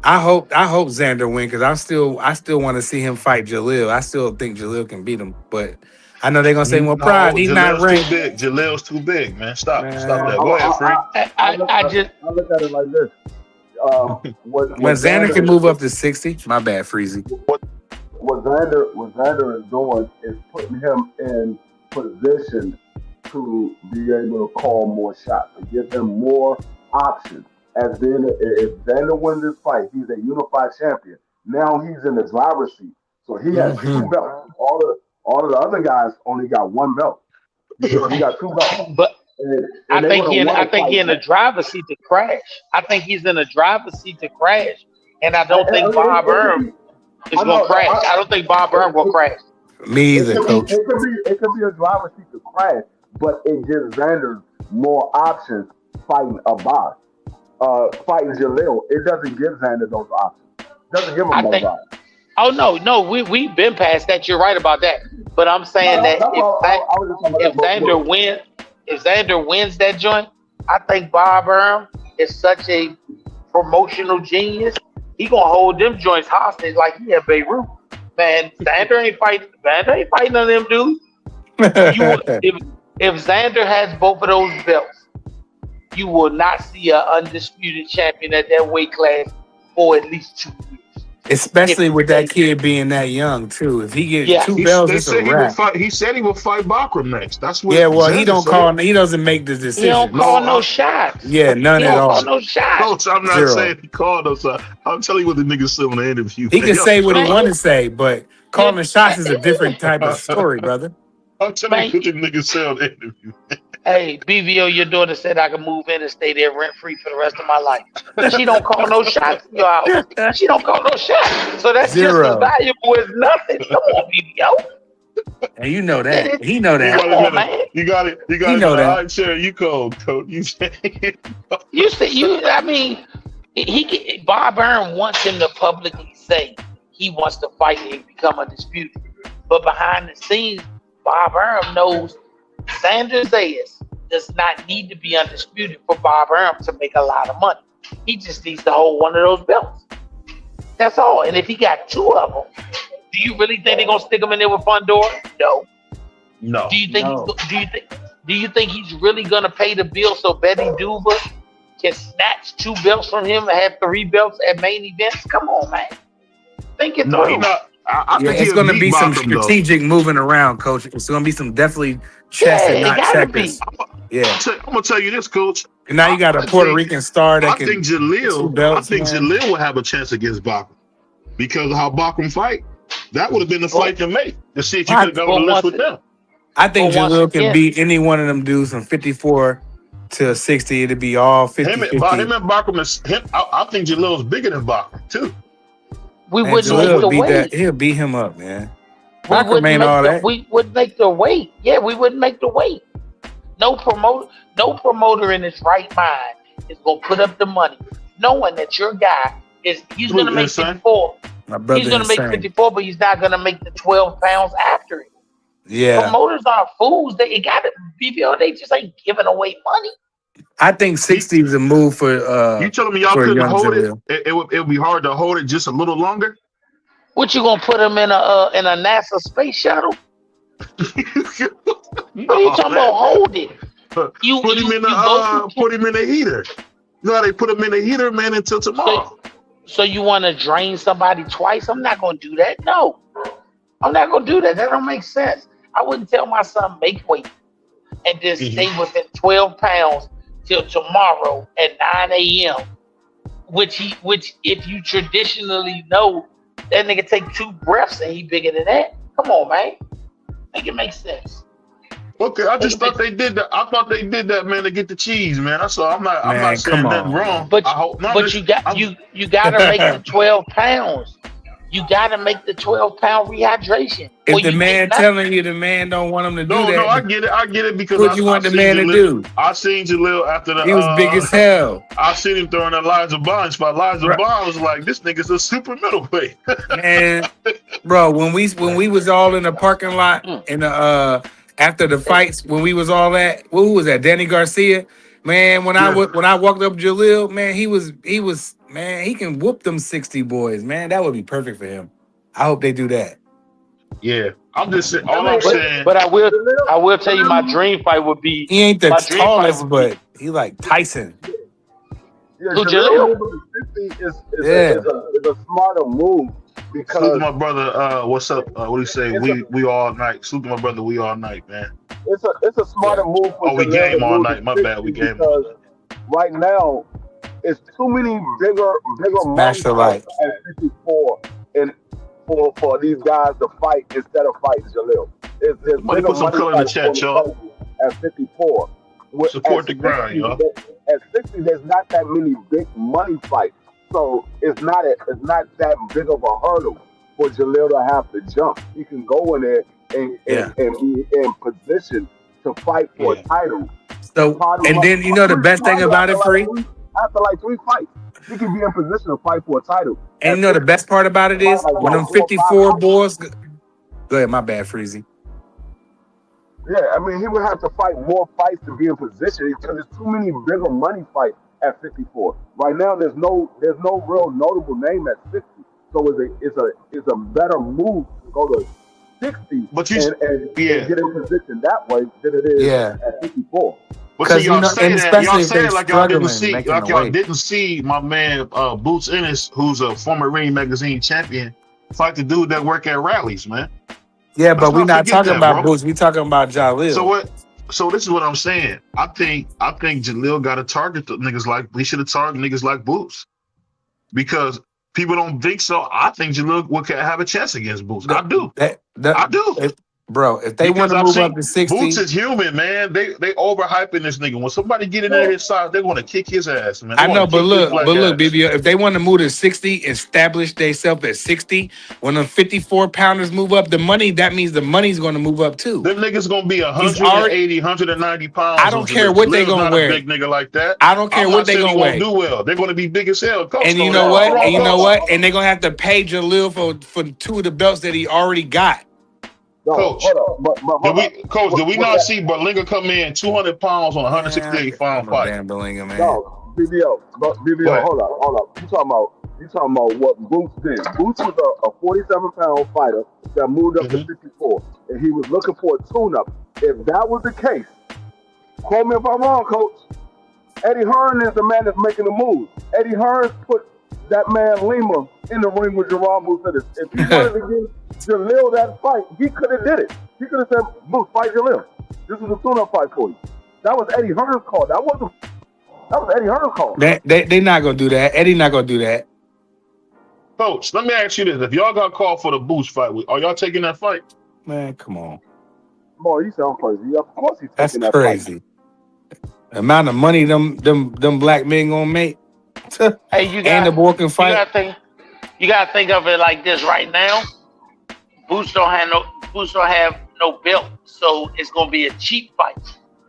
I hope Xander win, because I still want to see him fight Jaleel. I still think Jaleel can beat him, but I know they're gonna say, "Well, Pride, he's not ranked." Jalil's too big, man. Stop that. Go ahead, Free. I look at it like this. When Xander can move up to 60, my bad, Freezy. What Xander is doing is putting him in position to be able to call more shots, to give him more options. As then, if Xander wins this fight, he's a unified champion. Now he's in the driver's seat, so he has 2 belts. All of the other guys only got 1 belt. He got 2 belts. But I think he's in the driver's seat to crash. I think he's in the driver's seat to crash, and I don't think Bob Earl is going to crash. I don't think Bob Earl will crash. Me either, Coach. It could be a driver's seat to crash, but it gives Xander more options fighting a boss. Fighting Jaleel, it doesn't give Xander those options. It doesn't give him those options. Oh no, we've been past that. You're right about that. But I'm saying that if Xander wins that joint, I think Bob Arum is such a promotional genius. He gonna hold them joints hostage like he had Beirut. Man, Xander ain't fighting none of them dudes. If Xander has both of those belts, you will not see an undisputed champion at that weight class for at least 2 years. Especially with that kid being that young too. If he gets 2 belts, it's a wrap. He said he would fight Bakram next. That's what. Yeah, well, he doesn't make the decision. He don't call no shots. Yeah, none at all. He don't call no shots. Coach, I'm not saying he called us. I'm telling you what the nigga said on the interview. He can say what he want to say, but calling shots is a different type of story, brother. I'm telling you what the nigga said on the interview. Hey, BVO, your daughter said I can move in and stay there rent free for the rest of my life. She don't call no shots in your house. She don't call no shots. So that's just as valuable as nothing. Come on, BVO. And you know that. He know that. Come on, man. You got it. You got it. Know that. I'm sure you cold, Coach. I mean, Bob Arum wants him to publicly say he wants to fight and become undisputed. But behind the scenes, Bob Arum knows Xander Zayas does not need to be undisputed for Bob Arum to make a lot of money. He just needs to hold one of those belts. That's all. And if he got 2 of them, do you really think they're gonna stick him in there with Fundora? No. Do you think he's really gonna pay the bill so Betty Duva can snatch 2 belts from him and have 3 belts at main events? Come on, man. Think it through. No, he's not. I think it's going to be some strategic moving around, Coach. It's going to be some definitely chess and not checkers. I'm going to tell you this, Coach. And now you got a Puerto Rican star that I think Jaleel will have a chance against Bakram because of how Bakram fight. That would have been the fight to make to see if you could have gone on the list with them. I think Jaleel can beat any one of them dudes from 54 to 60. It'd be all 50. Him and Bakram I think Jaleel's bigger than Bakram too. We wouldn't make the weight. He'll beat him up, man. We wouldn't make the weight. Yeah, we wouldn't make the weight. No promoter in his right mind is gonna put up the money, knowing that your guy he's gonna make 54. He's gonna make 54, but he's not gonna make the 12 pounds after it. Yeah. Promoters aren't fools. They just ain't giving away money. I think 60 is a move for you telling me y'all couldn't hold it? It would be hard to hold it just a little longer. What you gonna put him in a NASA space shuttle? What are you talking about? Hold it. Put him in a heater. You know how they put him in a heater, man, until tomorrow. So you want to drain somebody twice? I'm not gonna do that. No, I'm not gonna do that. That don't make sense. I wouldn't tell my son make weight and just stay within 12 pounds till tomorrow at 9 a.m. Which if you traditionally know, that nigga take 2 breaths and he bigger than that. Come on, man. Make it make sense. Okay, I just thought they did that. I thought they did that, man, to get the cheese, man. That's all. I'm not saying nothing wrong. But you gotta make the 12 pounds. You gotta make the 12-pound rehydration. If the man telling you the man don't want him to do that. No, I get it because what you want the man to do? I seen Jaleel after the. He was big as hell. I seen him throwing Elijah Bond spot. Elijah Bond was like, "This nigga's a super middleweight." Man, bro, when we was all in the parking lot in the after the fights, when we was all at, who was that? Danny Garcia. Man, when I walked up Jaleel, man, he was man, he can whoop them 60 boys, man. That would be perfect for him. I hope they do that. Yeah, I'm just saying. All I'm saying. But I will tell you, my dream fight would be. He ain't the tallest, but he like Tyson. Yeah, Jaleel is a smarter move because. Salute to my brother. What's up? What do you say? We all night. Salute to my brother. We all night, man. It's a smarter move for we game all night. My bad. We game all night. Right now, it's too many bigger money at 54 and for these guys to fight instead of fighting Jaleel. There's bigger put some color in the chat, y'all. At 54. Support the grind, y'all. At 60, there's not that many big money fights, so it's not that big of a hurdle for Jaleel to have to jump. He can go in there and be in position to fight for a title. So, and then you know the best thing about it, Free? after like 3 fights, he can be in position to fight for a title. And you know the best part about it is when them 54 boys. Go ahead, my bad, Freezy. Yeah, I mean, he would have to fight more fights to be in position because there's too many bigger money fights at 54. Right now, there's no real notable name at 60. So it's a better move to go to 60 and get in position that way than it is at 54. But see, y'all say that like y'all didn't see my man Boots Ennis, who's a former Ring Magazine champion, fight the dude that work at rallies, man. Yeah, but we're not talking about Boots. We're talking about Jalil. So what? So this is what I'm saying. I think Jalil got to target the niggas like he should have targeted niggas like Boots, because people don't think so. I think Jalil would have a chance against Boots. I do. I do. Bro, if they want to move up to 60, Boots is human, man. They overhyping this nigga. When somebody get in there his side, they're gonna kick his ass, man. I know, but look, BBO, if they want to move to 60, establish themselves at 60, when the 54 pounders move up, that means the money's gonna move up too. Them niggas gonna be 180, 190 pounds. I don't care what they gonna wear. Big nigga like that. I don't care what they gonna wear. Do well. They're gonna be big as hell. And you know what? And you know what? And they're gonna have to pay Jalil for 2 of the belts that he already got. Coach, did we not see Berlinga come in 200 pounds on a 168-pound fight? Damn Berlinga, man. No, BVO, hold up. You talking about what Boots did? Boots was a 47-pound fighter that moved up to 54, and he was looking for a tune-up. If that was the case, quote me if I'm wrong, Coach. Eddie Hearn is the man that's making the move. Eddie Hearn put that man Lima in the ring with Jerome Boots. If he wanted to give Jalil that fight, he could have did it. He could have said, Boots, fight Jalil. This is a tune-up fight for you. That was Eddie Hearn's call. That was Eddie Hearn's call. They not gonna do that. Eddie not gonna do that. Coach, let me ask you this: if y'all got called for the Boots fight, are y'all taking that fight? Man, come on. Boy, you sound crazy. Of course he's taking that crazy. Fight. The amount of money them black men gonna make. Hey, and the boy can fight. You gotta think of it like this right now. Boots don't have no belt, so it's gonna be a cheap fight.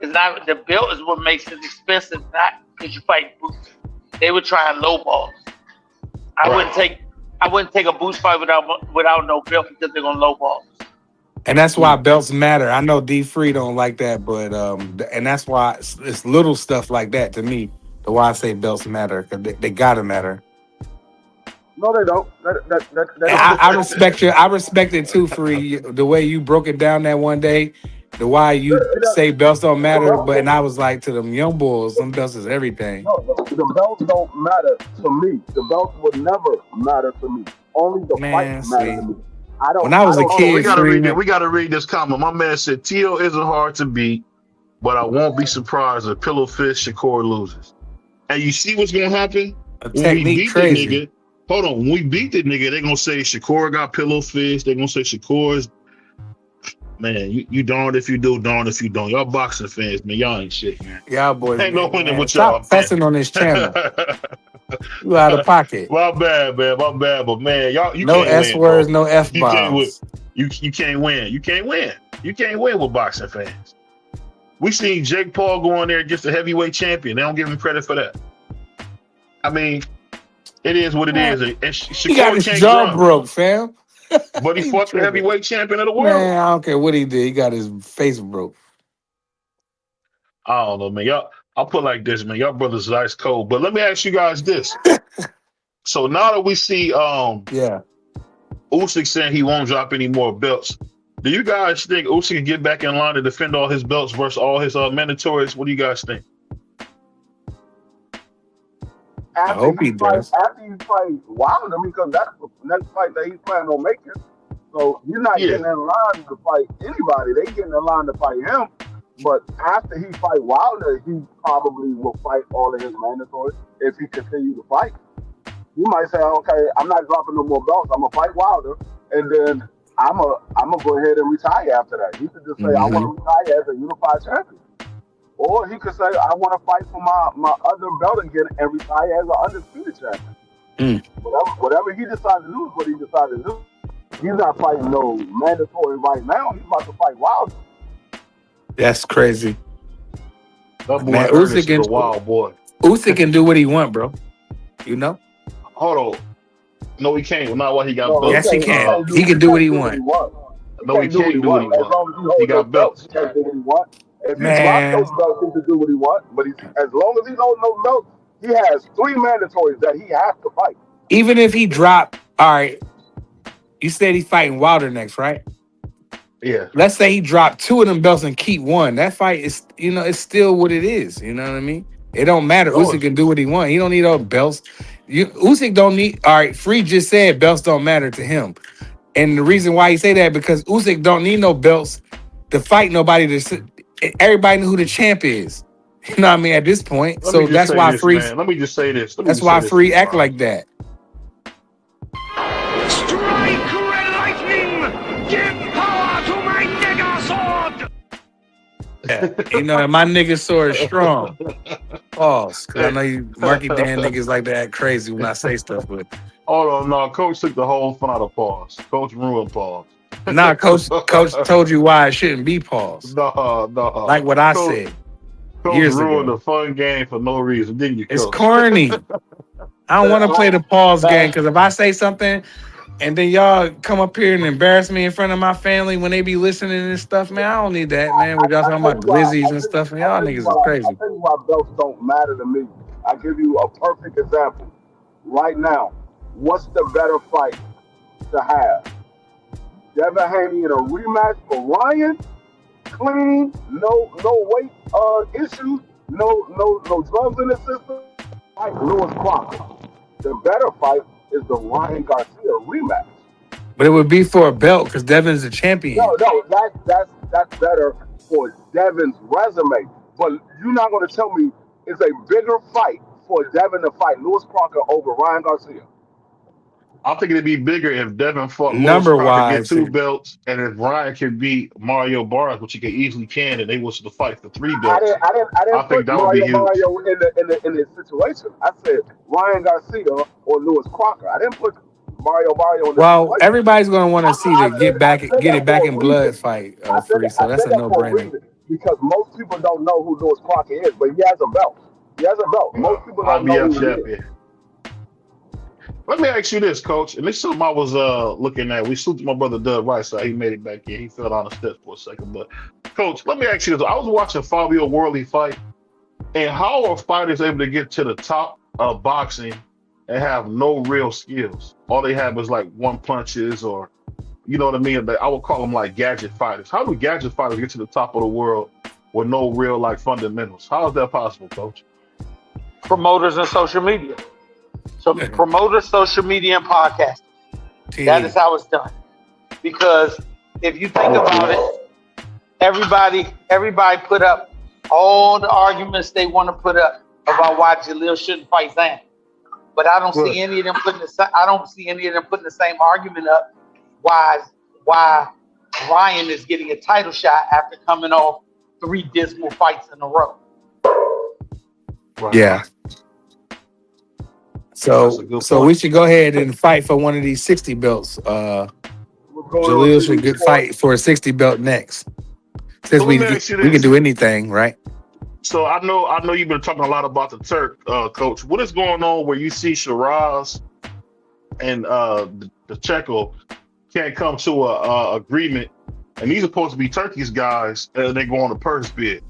It's not the belt is what makes it expensive, not because you fight Boots. They would try and lowball. I wouldn't take a Boots fight without no belt because they're gonna lowball. And that's why belts matter. I know D Free don't like that, but and that's why it's little stuff like that to me. The why I say belts matter, because they gotta matter. No, they don't. I respect you. I respect it too, Free. The way you broke it down that one day, the why you say belts don't matter, and I was like, to them young boys, them belts is everything. No, the belts don't matter to me. The belts would never matter to me. Only the fights matter to me. When I was a kid, we gotta read this comment. My man said, Teo isn't hard to beat, but I won't be surprised if Pillow Fist Shakur loses. And you see what's gonna happen? When we beat the nigga, hold on. When we beat the nigga, they're gonna say Shakur got pillow fist. They're gonna say Shakur's. Man, you darned if you do, darned if you don't. Y'all boxing fans, man. Y'all ain't shit, man. Y'all boys. Ain't no winning with y'all. Stop fessing on this channel. You out of pocket. My bad, man. My bad, but man, y'all. You no can't S words, no F bombs. You can't win. You can't win. You can't win with boxing fans. We seen Jake Paul go in there against the heavyweight champion. They don't give him credit for that. I mean, it is what it is. And he got his jaw broke, fam. But he fought the heavyweight champion of the world. Man, I don't care what he did. He got his face broke. I don't know, man. I'll put it like this, man. Y'all brothers is ice cold. But let me ask you guys this. So now that we see Usyk saying he won't drop any more belts, do you guys think Usyk can get back in line to defend all his belts versus all his mandatories? What do you guys think? I hope he does. After you fight Wilder, because that's the next fight that he's planning on making. So you're not getting in line to fight anybody. They getting in line to fight him. But after he fight Wilder, he probably will fight all of his mandatories if he continue to fight. You might say, okay, I'm not dropping no more belts. I'm gonna fight Wilder, and then I'm gonna go ahead and retire after that. He could just say, I want to retire as a unified champion. Or he could say, I want to fight for my other belt again and retire as an undisputed champion. Whatever he decides to do is what he decides to do. He's not fighting no mandatory right now. He's about to fight Wilder. That's crazy. That boy Usyk is a wild boy. Usyk can do what he want, bro. You know? Hold on. No, he can't. Not what he got belts. Yes, he can. He can do what he want. No, he can't do what he want. He got belts. He can't do what he want. If he Man. drops those belts, he can do what he wants. But as long as he don't know belts, he has 3 mandatories that he has to fight. Even if he dropped, all right, you said he's fighting Wilder next, right? Yeah. Let's say he dropped 2 of them belts and keep 1. That fight is, it's still what it is. You know what I mean? It don't matter. Usyk can do what he wants. He don't need all belts. Usyk don't need. All right, Free just said belts don't matter to him, and the reason why he say that because Usyk don't need no belts to fight nobody. Everybody know who the champ is. You know what I mean? At this point, so that's why Free. Let me just say this. That's why Free act like that. Strike, red lightning! Give power to my nigga sword! Yeah. My nigga sword is strong. Pause. Because I know you Marky Dan niggas like to act crazy when I say stuff, but hold on, no, Coach took the whole fun out of pause. Coach ruined pause. Nah, Coach told you why it shouldn't be pause. No. Like what I said. Coach years ruined ago. a fun game for no reason, didn't you, Coach? It's corny. I don't want to play the pause game because if I say something and then y'all come up here and embarrass me in front of my family when they be listening and stuff, man, I don't need that, man. We're just talking about glizzies and stuff, and y'all niggas is crazy. I'll tell you why belts don't matter to me. I'll give you a perfect example. Right now, what's the better fight to have? Devin Haney in a rematch for Ryan? Clean, no weight issues, no drugs in the system. Fight Lewis Crocker. The better fight is the Ryan Garcia rematch. But it would be for a belt because Devin's the champion. No, that's better for Devin's resume. But you're not going to tell me it's a bigger fight for Devin to fight Lewis Crocker over Ryan Garcia. I think it'd be bigger if Devin fought number Lewis Crocker, wise, get 2 belts, and if Ryan could beat Mario Barnes, which he could easily and they was to fight for 3 belts. I didn't put Mario in this situation. I said Ryan Garcia or Lewis Crocker. I didn't put Mario in this situation. Everybody's gonna want to see the get it back in blood fight Free. So that's a no-brainer. Because most people don't know who Lewis Crocker is, but he has a belt. Most people don't know who he is. Let me ask you this, Coach, and this is something I was looking at. We salute my brother Doug Rice, so he made it back in. He fell down the steps for a second. But, Coach, let me ask you this. I was watching Fabio Worley fight, and how are fighters able to get to the top of boxing and have no real skills? All they have is, like, 1 punches or, you know what I mean? I would call them, like, gadget fighters. How do gadget fighters get to the top of the world with no real, like, fundamentals? How is that possible, Coach? Promoters and social media. So promoters, social media, and podcasting. That is how it's done. Because if you think about it, everybody put up all the arguments they want to put up about why Jaleel shouldn't fight Zan. But I don't see any of them putting the same argument up why Ryan is getting a title shot after coming off 3 dismal fights in a row. Right. Yeah. So we should go ahead and fight for one of these 60 belts. Jaleel should fight for a 60 belt next. Since we can do anything, right? So I know you've been talking a lot about the Turk, Coach. What is going on where you see Shiraz and the Checo can't come to a agreement, and these are supposed to be Turkey's guys, and they go on a purse bid?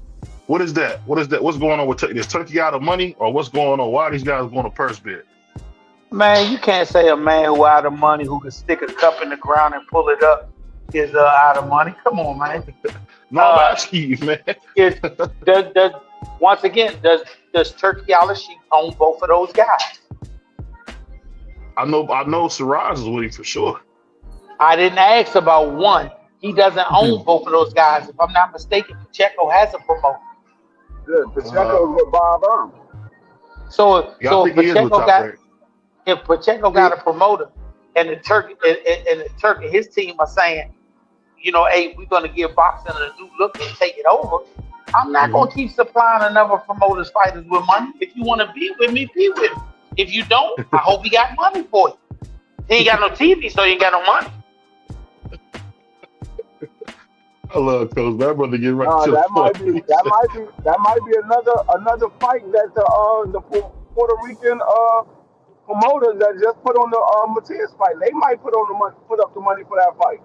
What is that? What's going on with Turkey? Is Turkey out of money, or what's going on? Why are these guys going to purse bid? Man, you can't say a man who out of money who can stick a cup in the ground and pull it up is out of money. Come on, man. No, I'm asking you, man. Does Turkey Al-Sheikh own both of those guys? I know Shiraz is with him for sure. I didn't ask about one. He doesn't own both of those guys. If I'm not mistaken, Pacheco has a promoter. Good. Pacheco is with Bob Arm. So if Pacheco got a promoter and the Turk and his team are saying, hey, we're going to give boxing a new look and take it over, I'm not going to keep supplying another promoter's fighters with money. If you want to be with me, be with me. If you don't, I hope he got money for you. He ain't got no TV, so he ain't got no money. I love Coach. That brother get right to the That point. might be another fight that the Puerto Rican promoters that just put on the Matias fight. They might put up the money for that fight.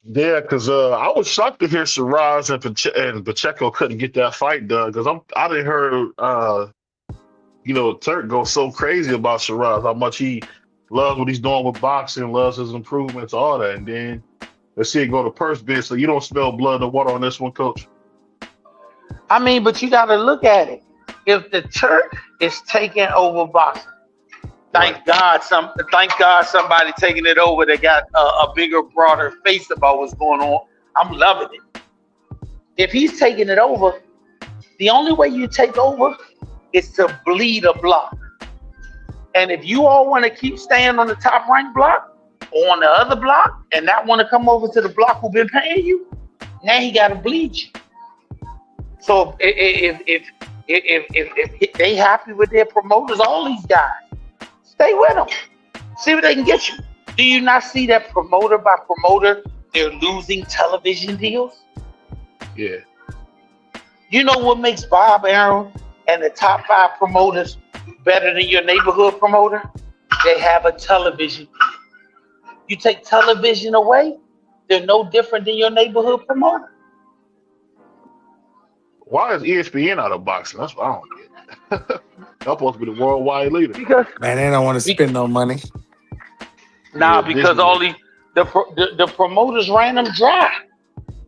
Yeah, because I was shocked to hear Shiraz and Pacheco couldn't get that fight done. Because I didn't heard Turk go so crazy about Shiraz, how much he loves what he's doing with boxing, loves his improvements, all that, and then let's see it go to purse bid. So you don't smell blood in the water on this one, Coach. I mean, but you got to look at it. If the Turk is taking over boxing, thank God somebody taking it over that got a bigger, broader face about what's going on. I'm loving it. If he's taking it over, the only way you take over is to bleed a block. And if you all want to keep staying on the top ranked block or on the other block and not want to come over to the block who've been paying you, now he got to bleed you. So if they happy with their promoters, all these guys, stay with them. See what they can get you. Do you not see that promoter by promoter, they're losing television deals? Yeah. You know what makes Bob Arum and the top 5 promoters better than your neighborhood promoter? They have a television deal. You take television away, they're no different than your neighborhood promoter. Why is ESPN out of boxing? That's what I don't get. They're supposed to be the worldwide leader. Because Man, they don't want to spend no money. Because all the promoters ran them dry.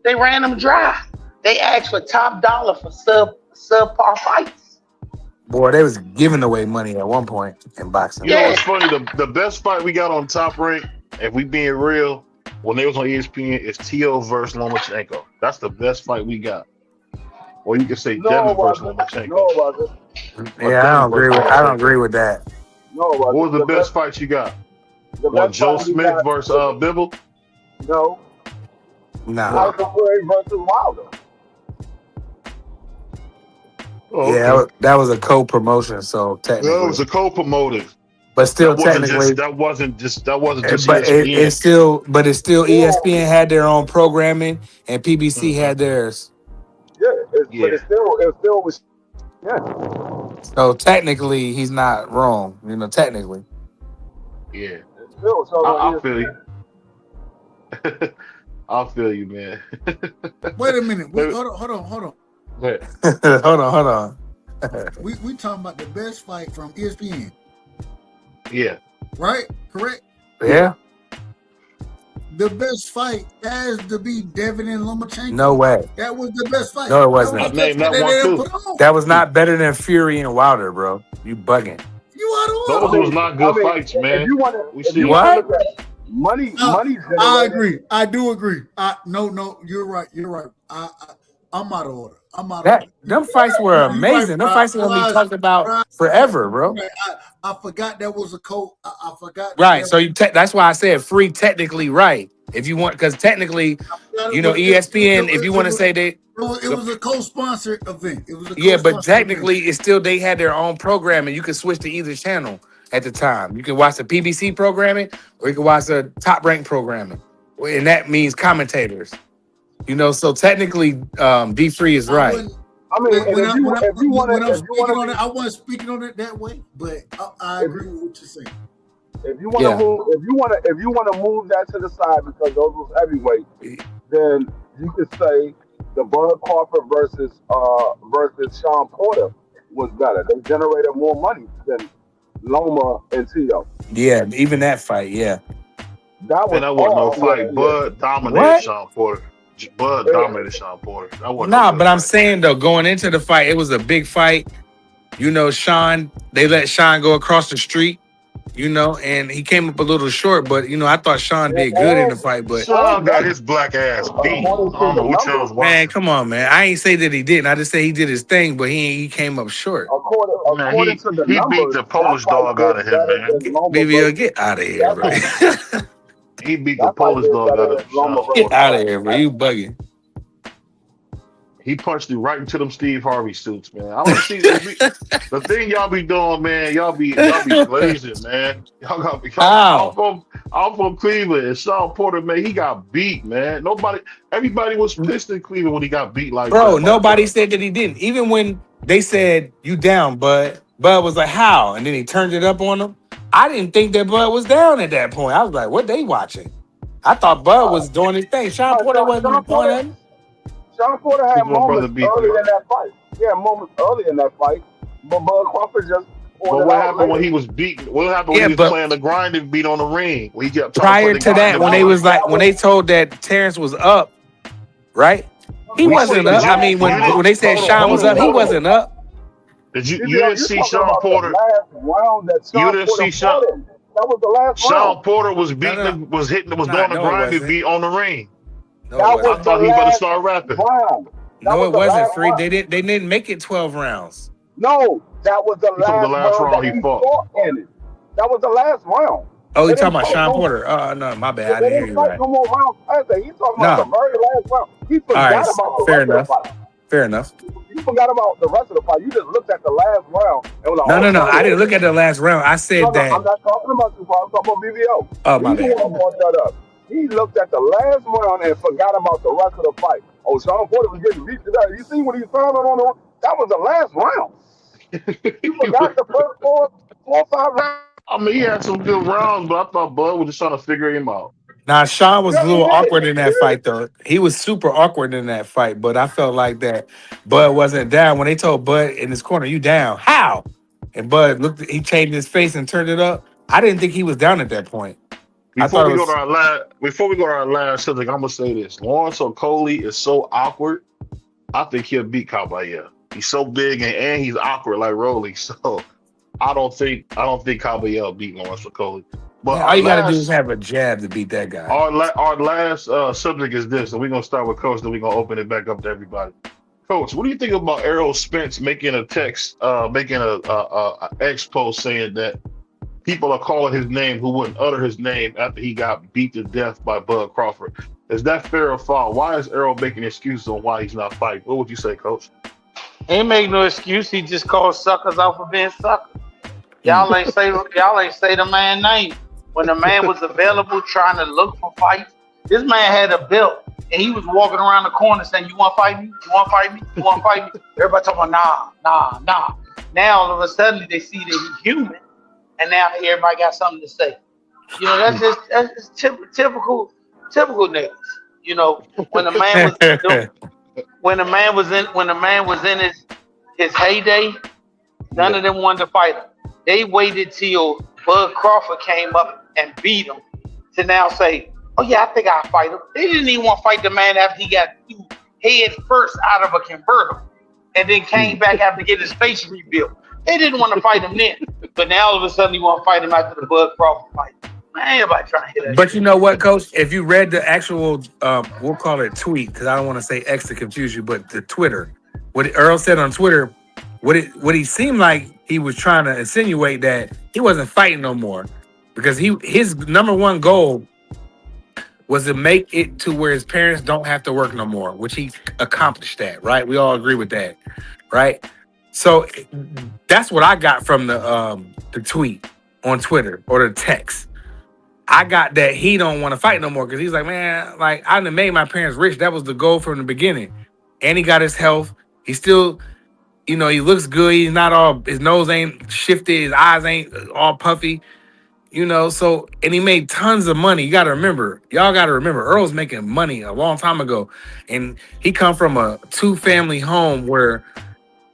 They ran them dry. They asked for top dollar for subpar fights. Boy, they was giving away money at one point in boxing. You know what's funny? The best fight we got on Top Rank, if we being real, when they was on ESPN, is Teo versus Lomachenko. That's the best fight we got. Or you could say Devin versus Lomachenko. Yeah, I don't agree with that. What was the best fight you got? What, Joe Smith versus Bibble? No. Nah. Versus Wilder. Oh, okay. Yeah, that was a co-promotion, so technically. That was a co-promoted. But still, technically, that wasn't just But ESPN. It's still ESPN had their own programming and PBC had theirs. But it still was. Yeah. So technically, he's not wrong. Technically. Yeah. So I feel you. I feel you, man. Wait a minute. Hold on. Wait. hold on. we talking about the best fight from ESPN. Yeah. Right? Correct? Yeah. The best fight has to be Devin and Lomachenko. No way. That was the best fight. No, it wasn't. That was not better than Fury and Wilder, bro. You bugging. Those was not good fights, man. If you want What? Money. I agree. I do agree. No. You're right. I'm out of order. Them fights were amazing. Them fights are gonna be talked about forever, bro. I forgot that was a code. I forgot. Right. So that's why I said free. Technically, right. If you want, because technically, ESPN. If you want to say that. It was a co-sponsored event. But technically, it's still they had their own programming. You could switch to either channel at the time. You can watch the PBC programming, or you can watch the Top Rank programming, and that means commentators. So technically, D3 is right. I wasn't speaking on it that way, but I agree with what you're saying. If you want to move that to the side because those was heavyweight, then you could say the Bud Crawford versus Sean Porter was better. They generated more money than Loma and Teo. Yeah, even that fight, yeah. That wasn't no fight. Bud dominated Sean Porter. Bud dominated Sean Porter. But I'm saying though, going into the fight, it was a big fight. Sean, they let Sean go across the street, and he came up a little short, but I thought Sean did good in the fight. But Sean got his black ass beat. I don't know which one was watching. Man, come on, man. I ain't say that he didn't. I just say he did his thing, but he came up short. According to the he numbers, beat the Polish dog out of him, man. BVO, get out of here, bro. He beat the Polish dog out of him. Get out of here, bro. You bugging. He punched you right into them Steve Harvey suits, man. I don't see the thing y'all be doing, man. Y'all be glazing, man. I'm from Cleveland, and Sean Porter, man, he got beat, man. Everybody was pissed in Cleveland when he got beat like that. Bro, nobody said that he didn't. Even when they said you down, Bud was like, how? And then he turned it up on him. I didn't think that Bud was down at that point. I was like, what they watching? I thought Bud was doing his thing. Sean Porter wasn't doing it. Sean Porter had moments early in that fight. He had moments early in that fight, but Bud Crawford just. But what happened when he was beaten? What happened when he was playing the grind and beat on the ring? When he kept prior to that, when they told that Terrence was up, right? He wasn't up. I mean, when they said Sean was up, he wasn't up. You didn't see Sean Porter? You didn't see Sean? That was the last round. Sean Porter was beating, was doing the grind and beat on the ring. No, I thought he better start rapping. No, it wasn't free. They didn't make it 12 rounds. No, that was the last round he fought in it. That was the last round. Oh, you talking about Sean Porter? Oh, no, my bad. I didn't hear you right. No more rounds. He's talking about the very last round. He forgot about the rest of the fight. Fair enough. You forgot about the rest of the fight. You just looked at the last round. And was like, no. I didn't look at the last round. I said that. I'm not talking about you, I'm talking about BVO. Oh, my bad. He looked at the last round and forgot about the rest of the fight. Oh, Sean Porter was getting beat to that. You see when he found it on the that was the last round. You forgot the first four or 5 rounds. I mean, he had some good rounds, but I thought Bud was just trying to figure him out. Now, Sean was a little awkward in that fight, though. He was super awkward in that fight, but I felt like that Bud wasn't down. When they told Bud in his corner, you down. How? And Bud he changed his face and turned it up. I didn't think he was down at that point. Before we go to our last subject, I'm gonna say this: Lawrence Okolie is so awkward. I think he'll beat Caballero. He's so big and he's awkward like Rolly. So I don't think Caballero beat Lawrence Okolie. But all you gotta do is have a jab to beat that guy. Our last subject is this, and we're gonna start with Coach. Then we're gonna open it back up to everybody. Coach, what do you think about Errol Spence making a text, making a X post saying that people are calling his name who wouldn't utter his name after he got beat to death by Bud Crawford? Is that fair or foul? Why is Errol making excuses on why he's not fighting? What would you say, Coach? He ain't make no excuse. He just called suckers out for being suckers. Y'all ain't say the man's name when the man was available trying to look for fights. This man had a belt and he was walking around the corner saying, "You want to fight me? You want to fight me? You want to fight me?" Everybody talking about nah. Now all of a sudden they see that he's human. And now everybody got something to say. You know, that's just typical niggas. You know, when the man was in his heyday, none of them wanted to fight him. They waited till Bud Crawford came up and beat him to now say, "Oh yeah, I think I'll fight him." They didn't even want to fight the man after he got head first out of a convertible and then came back after getting his face rebuilt. They didn't want to fight him then, but now all of a sudden you want to fight him after the Bud Crawford fight. Man, everybody trying to hit that. But you know what, Coach? If you read the actual, we'll call it tweet, because I don't want to say X to confuse you, but the Twitter, what Earl said on Twitter, what he seemed like he was trying to insinuate that he wasn't fighting no more, because his number one goal was to make it to where his parents don't have to work no more, which he accomplished that, right? We all agree with that, right? So that's what I got from the tweet on Twitter or the text. I got that he don't want to fight no more because he's like, man, like I done made my parents rich. That was the goal from the beginning. And he got his health. He still, he looks good. He's not all, his nose ain't shifted. His eyes ain't all puffy, So, and he made tons of money. Y'all got to remember, Earl's making money a long time ago. And he come from a 2-family home where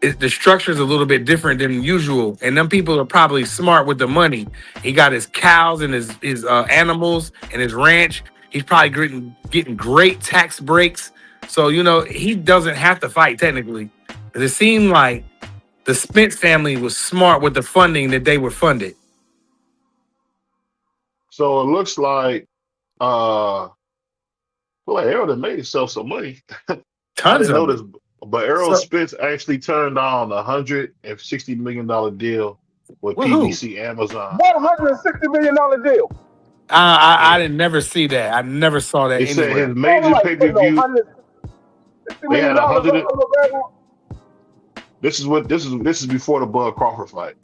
the structure is a little bit different than usual, and them people are probably smart with the money. He got his cows and his animals and his ranch. He's probably getting great tax breaks, so he doesn't have to fight technically. It seemed like the Spence family was smart with the funding that they were funded. So it looks like, Errol done made himself some money. Tons of this. But Errol Spence actually turned on $160 million deal with PBC Amazon. $160 million deal. I didn't never see that. I never saw that. He said his major pay-per-view. $60 They million had on 100. the barrel. This is before the Bud Crawford fight.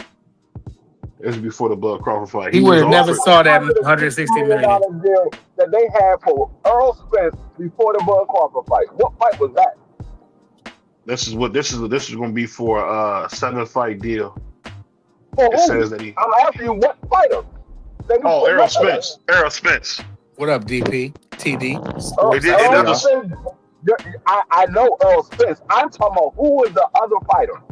This is before the Bud Crawford fight. He would have never offered. saw that 160 million deal that they had for Earl Spence before the Bud Crawford fight. What fight was that? This is going to be for a 7-fight deal. For It who? says that I'm asking you what fighter. Errol Spence. Errol Spence. What up, DP? TD. Earl Spence. I know Earl Spence. I'm talking about who was the other fighter.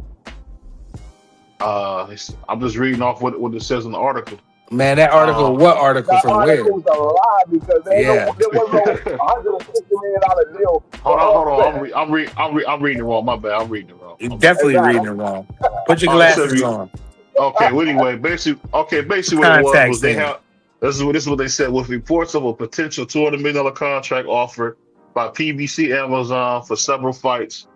I'm just reading off what it says in the article. Man, that article. What article from where? That article was a lie because there was no $160 million deal. Hold on. I'm reading it wrong. My bad. I'm reading it wrong. You're definitely reading it wrong. Put your glasses on. Okay. Well, anyway, basically what it was they have. This is what they said. With reports of a potential $200 million contract offered by PBC Amazon for several fights,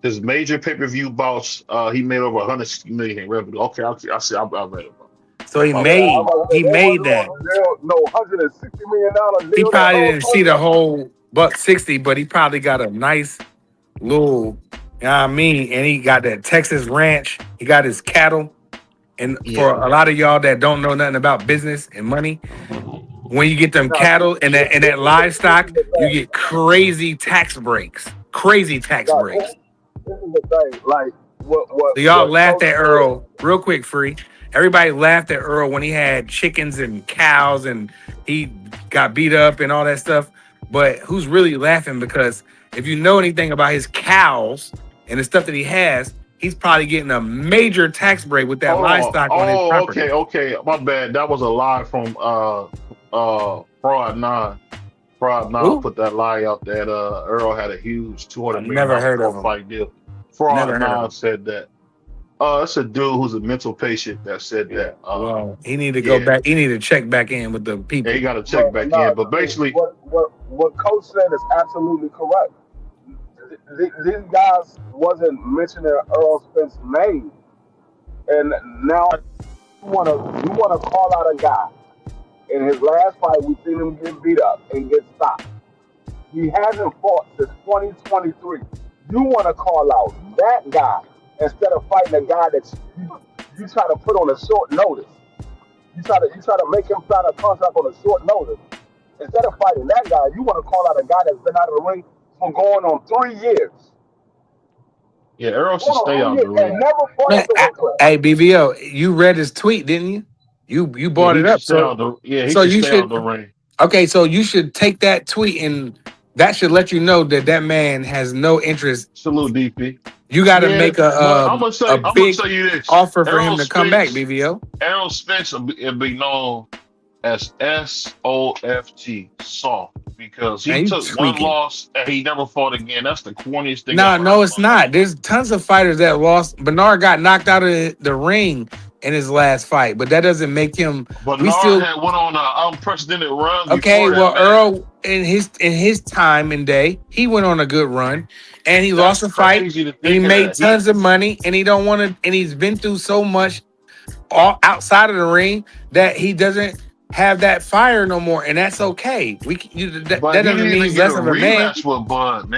his major pay-per-view bouts, he made over $160 million in revenue. Okay, I see. I read it. So he made that. No, $160 million. He probably didn't see the whole $160, but he probably got a nice little, you know what I mean? And he got that Texas ranch. He got his cattle. And for a lot of y'all that don't know nothing about business and money, when you get them cattle and that livestock, you get crazy tax breaks. Crazy tax breaks. This is the thing, like what so y'all laughed at Earl real quick, Free. Everybody laughed at Earl when he had chickens and cows and he got beat up and all that stuff. But who's really laughing? Because if you know anything about his cows and the stuff that he has, he's probably getting a major tax break with that livestock on his property. Okay. My bad. That was a lie from Fraud 9. Fraud 9 put that lie out that Earl had a huge $200 million fight deal. Fraud 9 said that. It's a dude who's a mental patient that said that. Well, he need to go back. He need to check back in with the people. Yeah, he got to check back in. But basically, what Coach said is absolutely correct. These guys wasn't mentioning Earl Spence's name, and now you want to call out a guy. In his last fight, we've seen him get beat up and get stopped. He hasn't fought since 2023. You want to call out that guy instead of fighting a guy that you try to put on a short notice. You try to make him sign a contract on a short notice. Instead of fighting that guy, you want to call out a guy that's been out of the ring for going on 3 years. Yeah, Earl should stay out of the ring. Hey, BVO, you read his tweet, didn't you? You brought it up. He should stay out the ring. Okay, so you should take that tweet and that should let you know that man has no interest. Salute, DP. You got to make a big offer for him to come back, BVO. Errol Spence will be known as SOFT, soft, because he took one loss and he never fought again. That's the corniest thing. No, it's not. There's tons of fighters that lost. Bernard got knocked out of the ring in his last fight, but that doesn't make him. Bernard had went on an unprecedented run. Okay, well, Earl in his time and day, he went on a good run, and he lost a fight. And he made tons of money, and he don't want to. And he's been through so much outside of the ring that he doesn't have that fire no more, and that's okay. That doesn't mean he's less of a man.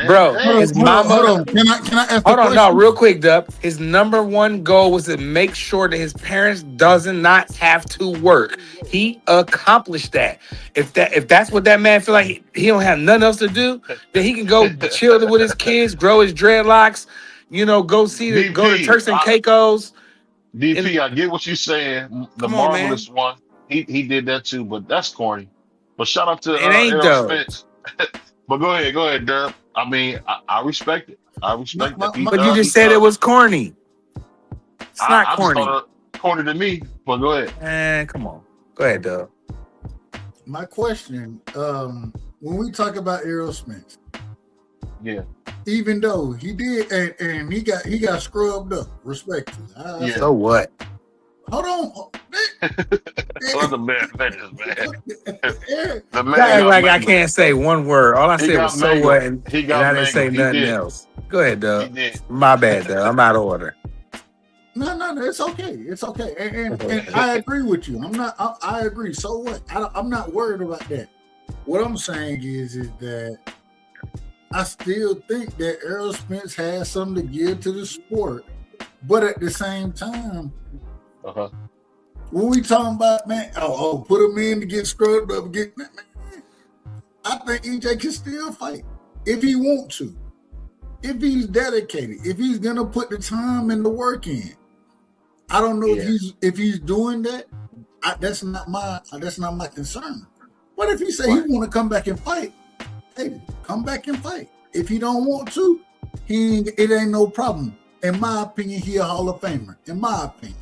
Bro, his mama. Hold on. Can I ask Hold on, no, real quick, Dub. His number one goal was to make sure that his parents does not have to work. He accomplished that. If that's what that man feel like he don't have nothing else to do, then he can go chill with his kids, grow his dreadlocks, go go to Turks and Caicos. DP, I get what you're saying. The marvelous one. He did that too, but that's corny. But shout out to Errol Spence. But go ahead, Dub. I mean, I respect it. I respect that. But you just said it was corny. It's not corny. Corny to me, but go ahead. Come on. Go ahead, Dub. My question, when we talk about Errol Spence, even though he did and he got scrubbed up, respectfully. So what? Hold on. The man finished, man. The man act like I can't say one word. All I said was so what, and I didn't say nothing else. Go ahead, Doug. My bad, Doug. I'm out of order. No, it's okay. It's okay. And I agree with you. I agree. So what? I'm not worried about that. What I'm saying is that I still think that Errol Spence has something to give to the sport. But at the same time, when we talking about, man, put him in to get scrubbed up, man, I think EJ can still fight if he wants to. If he's dedicated, if he's gonna put the time and the work in. I don't know if he's doing that. That's not my concern. But if he say he want to come back and fight, hey, come back and fight. If he don't want to, it ain't no problem. In my opinion, he a Hall of Famer. In my opinion,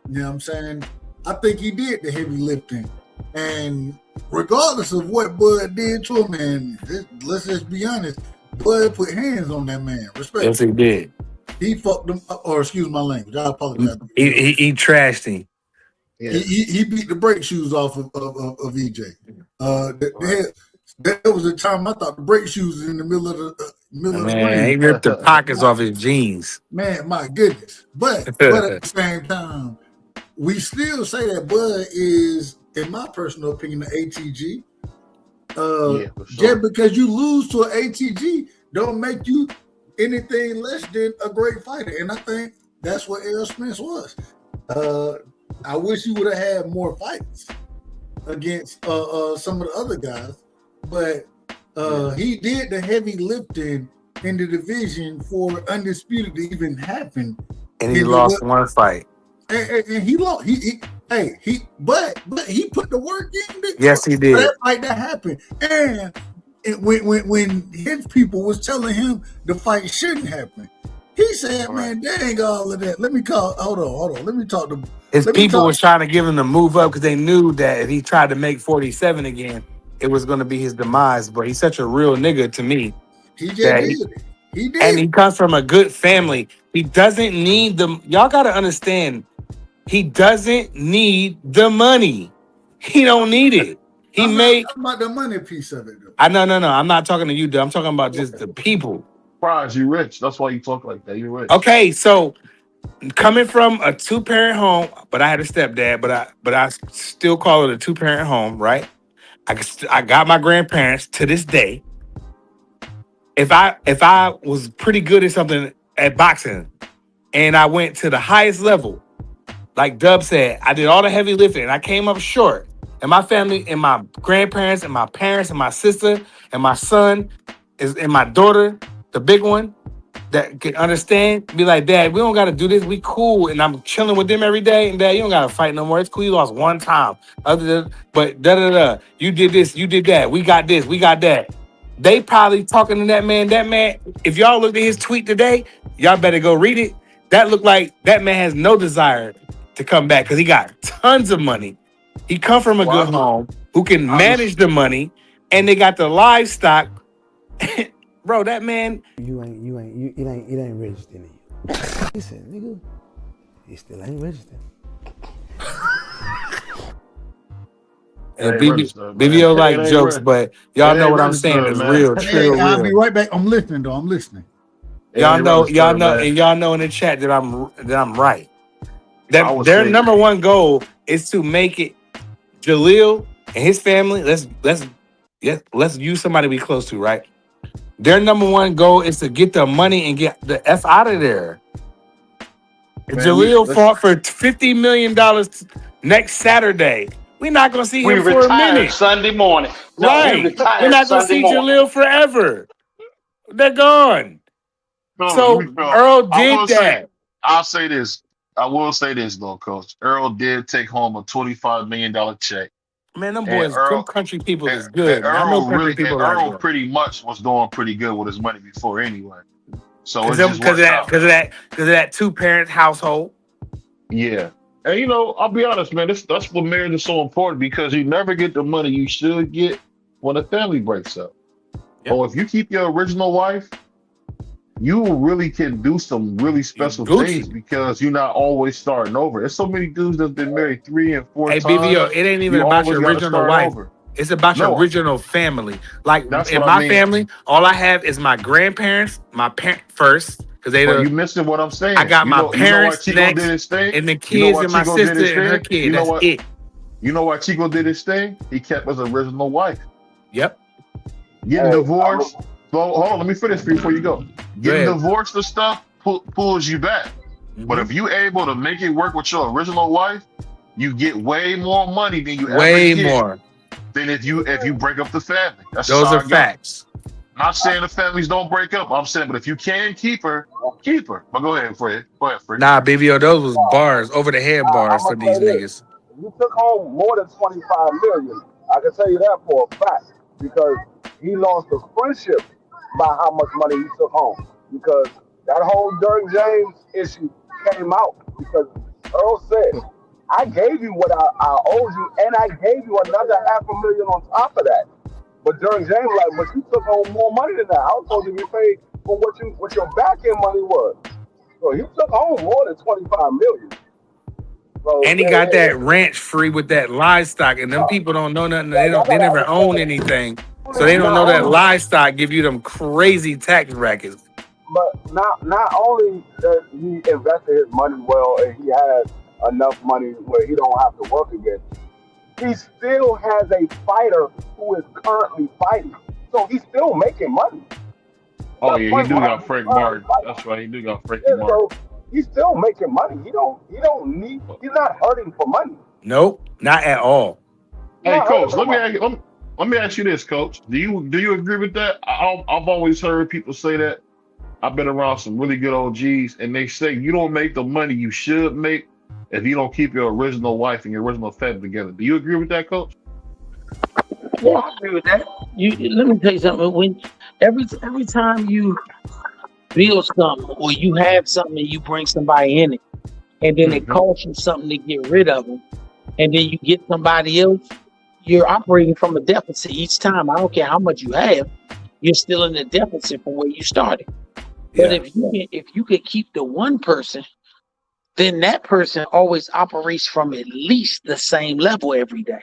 you know what I'm saying? I think he did the heavy lifting, and regardless of what Bud did to him, and let's just be honest, Bud put hands on that man. Respect. Yes, he did. He fucked him, or excuse my language. I apologize. He trashed him. Yeah. He beat the brake shoes off of EJ. That was the time I thought the brake shoes was in the middle of the ring. He ripped the pockets off his jeans. Man, my goodness. But at the same time, we still say that Bud is, in my personal opinion, the ATG. Just because you lose to an ATG don't make you anything less than a great fighter. And I think that's what Errol Spence was. I wish he would have had more fights against some of the other guys, but he did the heavy lifting in the division for Undisputed to even happen. And he lost one fight. And he lost. But he put the work in. Yes, he did. That fight that happened. And when his people was telling him the fight shouldn't happen, he said, "Man, dang all of that. Let me call. Hold on. Let me talk to his people." Was trying to give him the move up because they knew that if he tried to make 47 again, it was going to be his demise. But he's such a real nigga to me. He just did. He did. And he comes from a good family. He doesn't need the. Y'all got to understand. He doesn't need the money. He don't need it. I'm not talking about the money piece of it, though. No. I'm not talking to you, dude. I'm talking about just the people. Prize, you rich. That's why you talk like that. You rich. Okay, so coming from a 2-parent home, but I had a stepdad, but I still call it a 2-parent home, right? I got my grandparents to this day. If I was pretty good at something at boxing, and I went to the highest level, like Dub said, I did all the heavy lifting, and I came up short. And my family, and my grandparents, and my parents, and my sister, and my son, and my daughter, the big one, that can understand, be like, Dad, we don't got to do this. We cool. And I'm chilling with them every day. And Dad, you don't got to fight no more. It's cool. You lost one time. But da-da-da. You did this. You did that. We got this. We got that. They probably talking to that man. That man, if y'all looked at his tweet today, y'all better go read it. That looked like that man has no desire to come back because he got tons of money. He come from a good home who can manage the money, and they got the livestock. Bro, that man. It ain't registered in you. Listen, nigga, it still ain't registered. And BVO like jokes, but y'all know what I'm saying is real, true. I'll be right back. I'm listening, though. I'm listening. Y'all know, and y'all know in the chat that I'm right. That their number one goal is to make it Jaleel and his family. Let's use somebody we close to, right? Their number one goal is to get the money and get the F out of there. Jaleel fought for $50 million next Saturday. We're not gonna see him for a minute. Sunday morning. No, right. We're not gonna see Jaleel forever. They're gone. So Earl did that. I'll say this. I will say this though, Coach. Earl did take home a $25 million check. Man, them boys, them country people is good. Earl pretty much was doing pretty good with his money before anyway. So it's just because of that 2-parent household. Yeah. And I'll be honest, man, that's what marriage is so important, because you never get the money you should get when a family breaks up. Yep. Or if you keep your original wife, you really can do some really special things because you're not always starting over. There's so many dudes that's been married 3 and 4 times. Hey, BVO, it ain't even about your original wife. It's about your original family. Like in my family, all I have is my grandparents, my parents first, because you missing what I'm saying. I got my parents next, and the kids and my sister and her kid. That's it. You know why Chico did his thing? He kept his original wife. Yep. Getting divorced. hold on, let me finish before you go. Getting divorced and stuff pulls you back. Mm-hmm. But if you able to make it work with your original wife, you get way more money than you ever get than if you break up the family. Those are facts. I'm not saying the families don't break up. I'm saying, but if you can keep her, keep her. But go ahead, Fred. Nah, BVO, those was bars, over the head bars for these niggas. You took home more than $25 million. I can tell you that for a fact because he lost his friendship by how much money he took home. Because that whole Dirk James issue came out because Earl said, I gave you what I owed you, and I gave you another $500,000 on top of that. But Dirk James like, but you took home more money than that. I was supposed to get paid for what your back end money was. So he took home more than $25 million. So, and he got that ranch free with that livestock, and them people don't know nothing. They never own anything, so they don't know that livestock give you them crazy tax brackets. But not only that he invested his money well, and he has enough money where he don't have to work again, he still has a fighter who is currently fighting, so he's still making money. Oh yeah, he do got Frank Martin. That's right, he do got Frank Martin. So he's still making money. He's not hurting for money. Nope, not at all. Hey, Coach, let me ask you this, Coach. Do you agree with that? I've always heard people say that. I've been around some really good OGs, and they say you don't make the money you should make if you don't keep your original wife and your original family together. Do you agree with that, Coach? Yeah, I agree with that. Let me tell you something. When every time you build something or you have something and you bring somebody in it, and then it costs you something to get rid of them, and then you get somebody else, you're operating from a deficit each time. I don't care how much you have, you're still in a deficit from where you started. But if you could keep the one person, then that person always operates from at least the same level every day.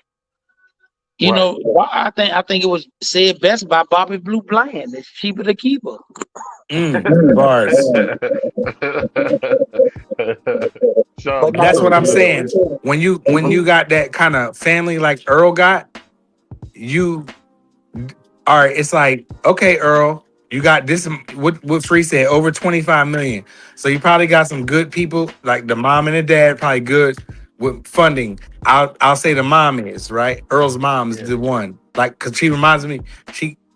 You know, I think it was said best by Bobby Blue Bland. It's cheaper to keep her. Bars. That's what I'm saying. When you got that kind of family like Earl got, all right, it's like, okay, Earl, you got this, what Free said, over 25 million. So you probably got some good people, like the mom and the dad, probably good with funding. I'll say the mom is, right? Earl's mom is the one. Like, cause she reminds me,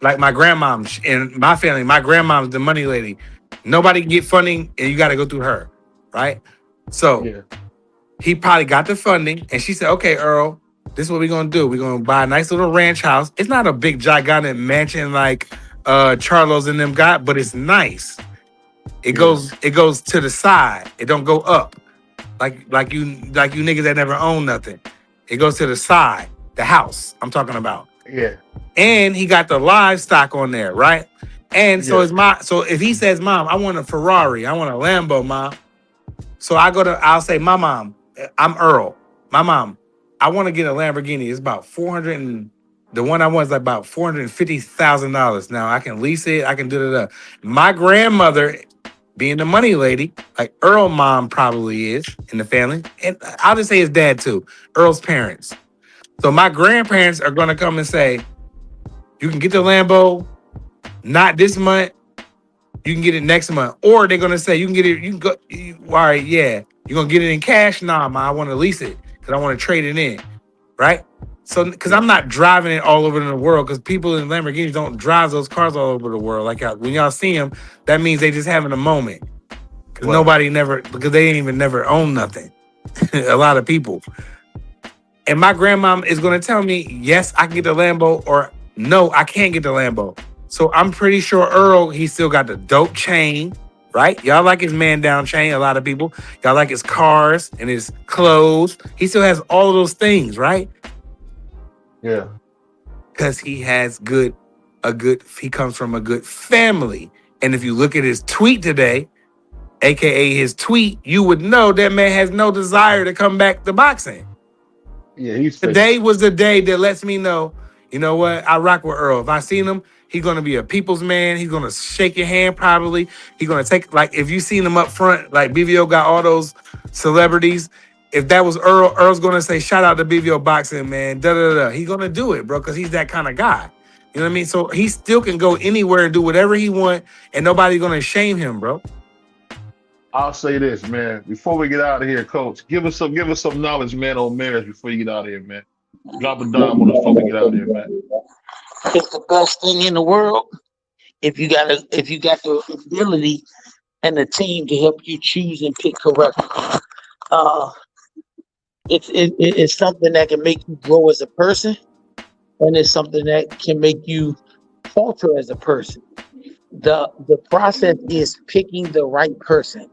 like my grandmom in my family, my grandmom's the money lady. Nobody can get funding and you got to go through her, right? So he probably got the funding and she said, okay, Earl, this is what we're going to do. We're going to buy a nice little ranch house. It's not a big, gigantic mansion like Charlo's and them got, but it's nice. It goes to the side. It don't go up. Like you niggas that never own nothing. It goes to the side. The house I'm talking about. Yeah. And he got the livestock on there, right? And so if he says, Mom, I want a Ferrari, I want a Lambo, Mom. So I'll say, my mom, I'm Earl. My mom, I want to get a Lamborghini. It's about the one I want is like about $450,000. Now I can lease it. I can do that. My grandmother, being the money lady, like Earl mom probably is in the family. And I'll just say his dad too, Earl's parents. So my grandparents are going to come and say, you can get the Lambo, not this month. You can get it next month. Or they're going to say, you can get it. You can go. All right, yeah. You're going to get it in cash? Nah, ma, I want to lease it because I want to trade it in. Right? So, because I'm not driving it all over the world, because people in Lamborghinis don't drive those cars all over the world. Like when y'all see them, that means they just having a moment. Because because they ain't even never own nothing. A lot of people. And my grandma is going to tell me, yes, I can get the Lambo, or no, I can't get the Lambo. So I'm pretty sure Earl, he still got the dope chain, right? Y'all like his man down chain, a lot of people. Y'all like his cars and his clothes. He still has all of those things, right? Yeah. Because he has he comes from a good family. And if you look at his tweet today, AKA his tweet, you would know that man has no desire to come back to boxing. Yeah, today was the day that lets me know, you know what? I rock with Earl. If I seen him, he's going to be a people's man. He's going to shake your hand probably. He's going to take, like, if you seen him up front, like BVO got all those celebrities. If that was Earl, Earl's going to say, shout out to BVO Boxing, man. Da-da-da. He's going to do it, bro, because he's that kind of guy. You know what I mean? So he still can go anywhere and do whatever he want, and nobody's gonna shame him, bro. I'll say this, man. Before we get out of here, Coach, give us some knowledge, man, on marriage before you get out of here, man. Drop a dime on us before we get out of here, man. It's the best thing in the world if you got the ability and the team to help you choose and pick correctly. It's something that can make you grow as a person, and it's something that can make you falter as a person. The process is picking the right person.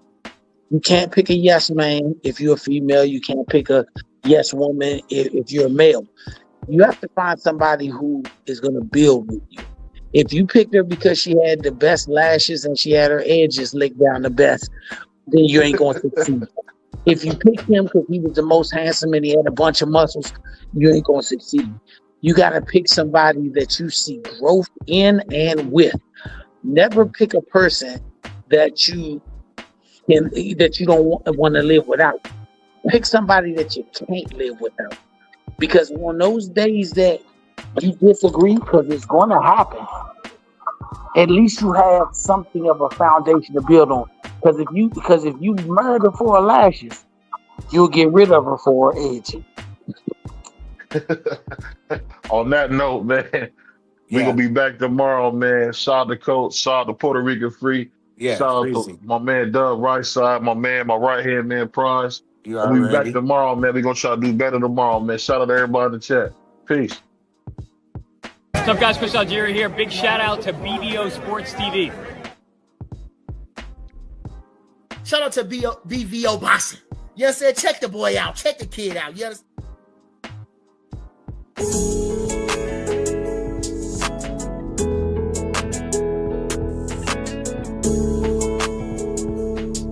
You can't pick a yes man if you're a female. You can't pick a yes woman if you're a male. You have to find somebody who is going to build with you. If you picked her because she had the best lashes and she had her edges licked down the best, then you ain't going to succeed. If you picked him because he was the most handsome and he had a bunch of muscles, you ain't going to succeed. You got to pick somebody that you see growth in and with. Never pick a person that you don't want to live without. Pick somebody that you can't live without. Because on those days that you disagree, because it's going to happen, at least you have something of a foundation to build on. Because if you murder for her lashes, you'll get rid of her for her edges. On that note, man, we're going to be back tomorrow, man. Shout out to Coach. Shout out to Puerto Rican Free. Yeah, shout out to my man Doug right side, my right hand man Prize. We'll be back tomorrow, man. We're going to try to do better tomorrow, man. Shout out to everybody in the chat. Peace. What's up, guys? Chris Algieri here. Big shout out to BVO Sports TV. Shout out to BVO Boxing. You understand? Check the boy out. Check the kid out. You understand?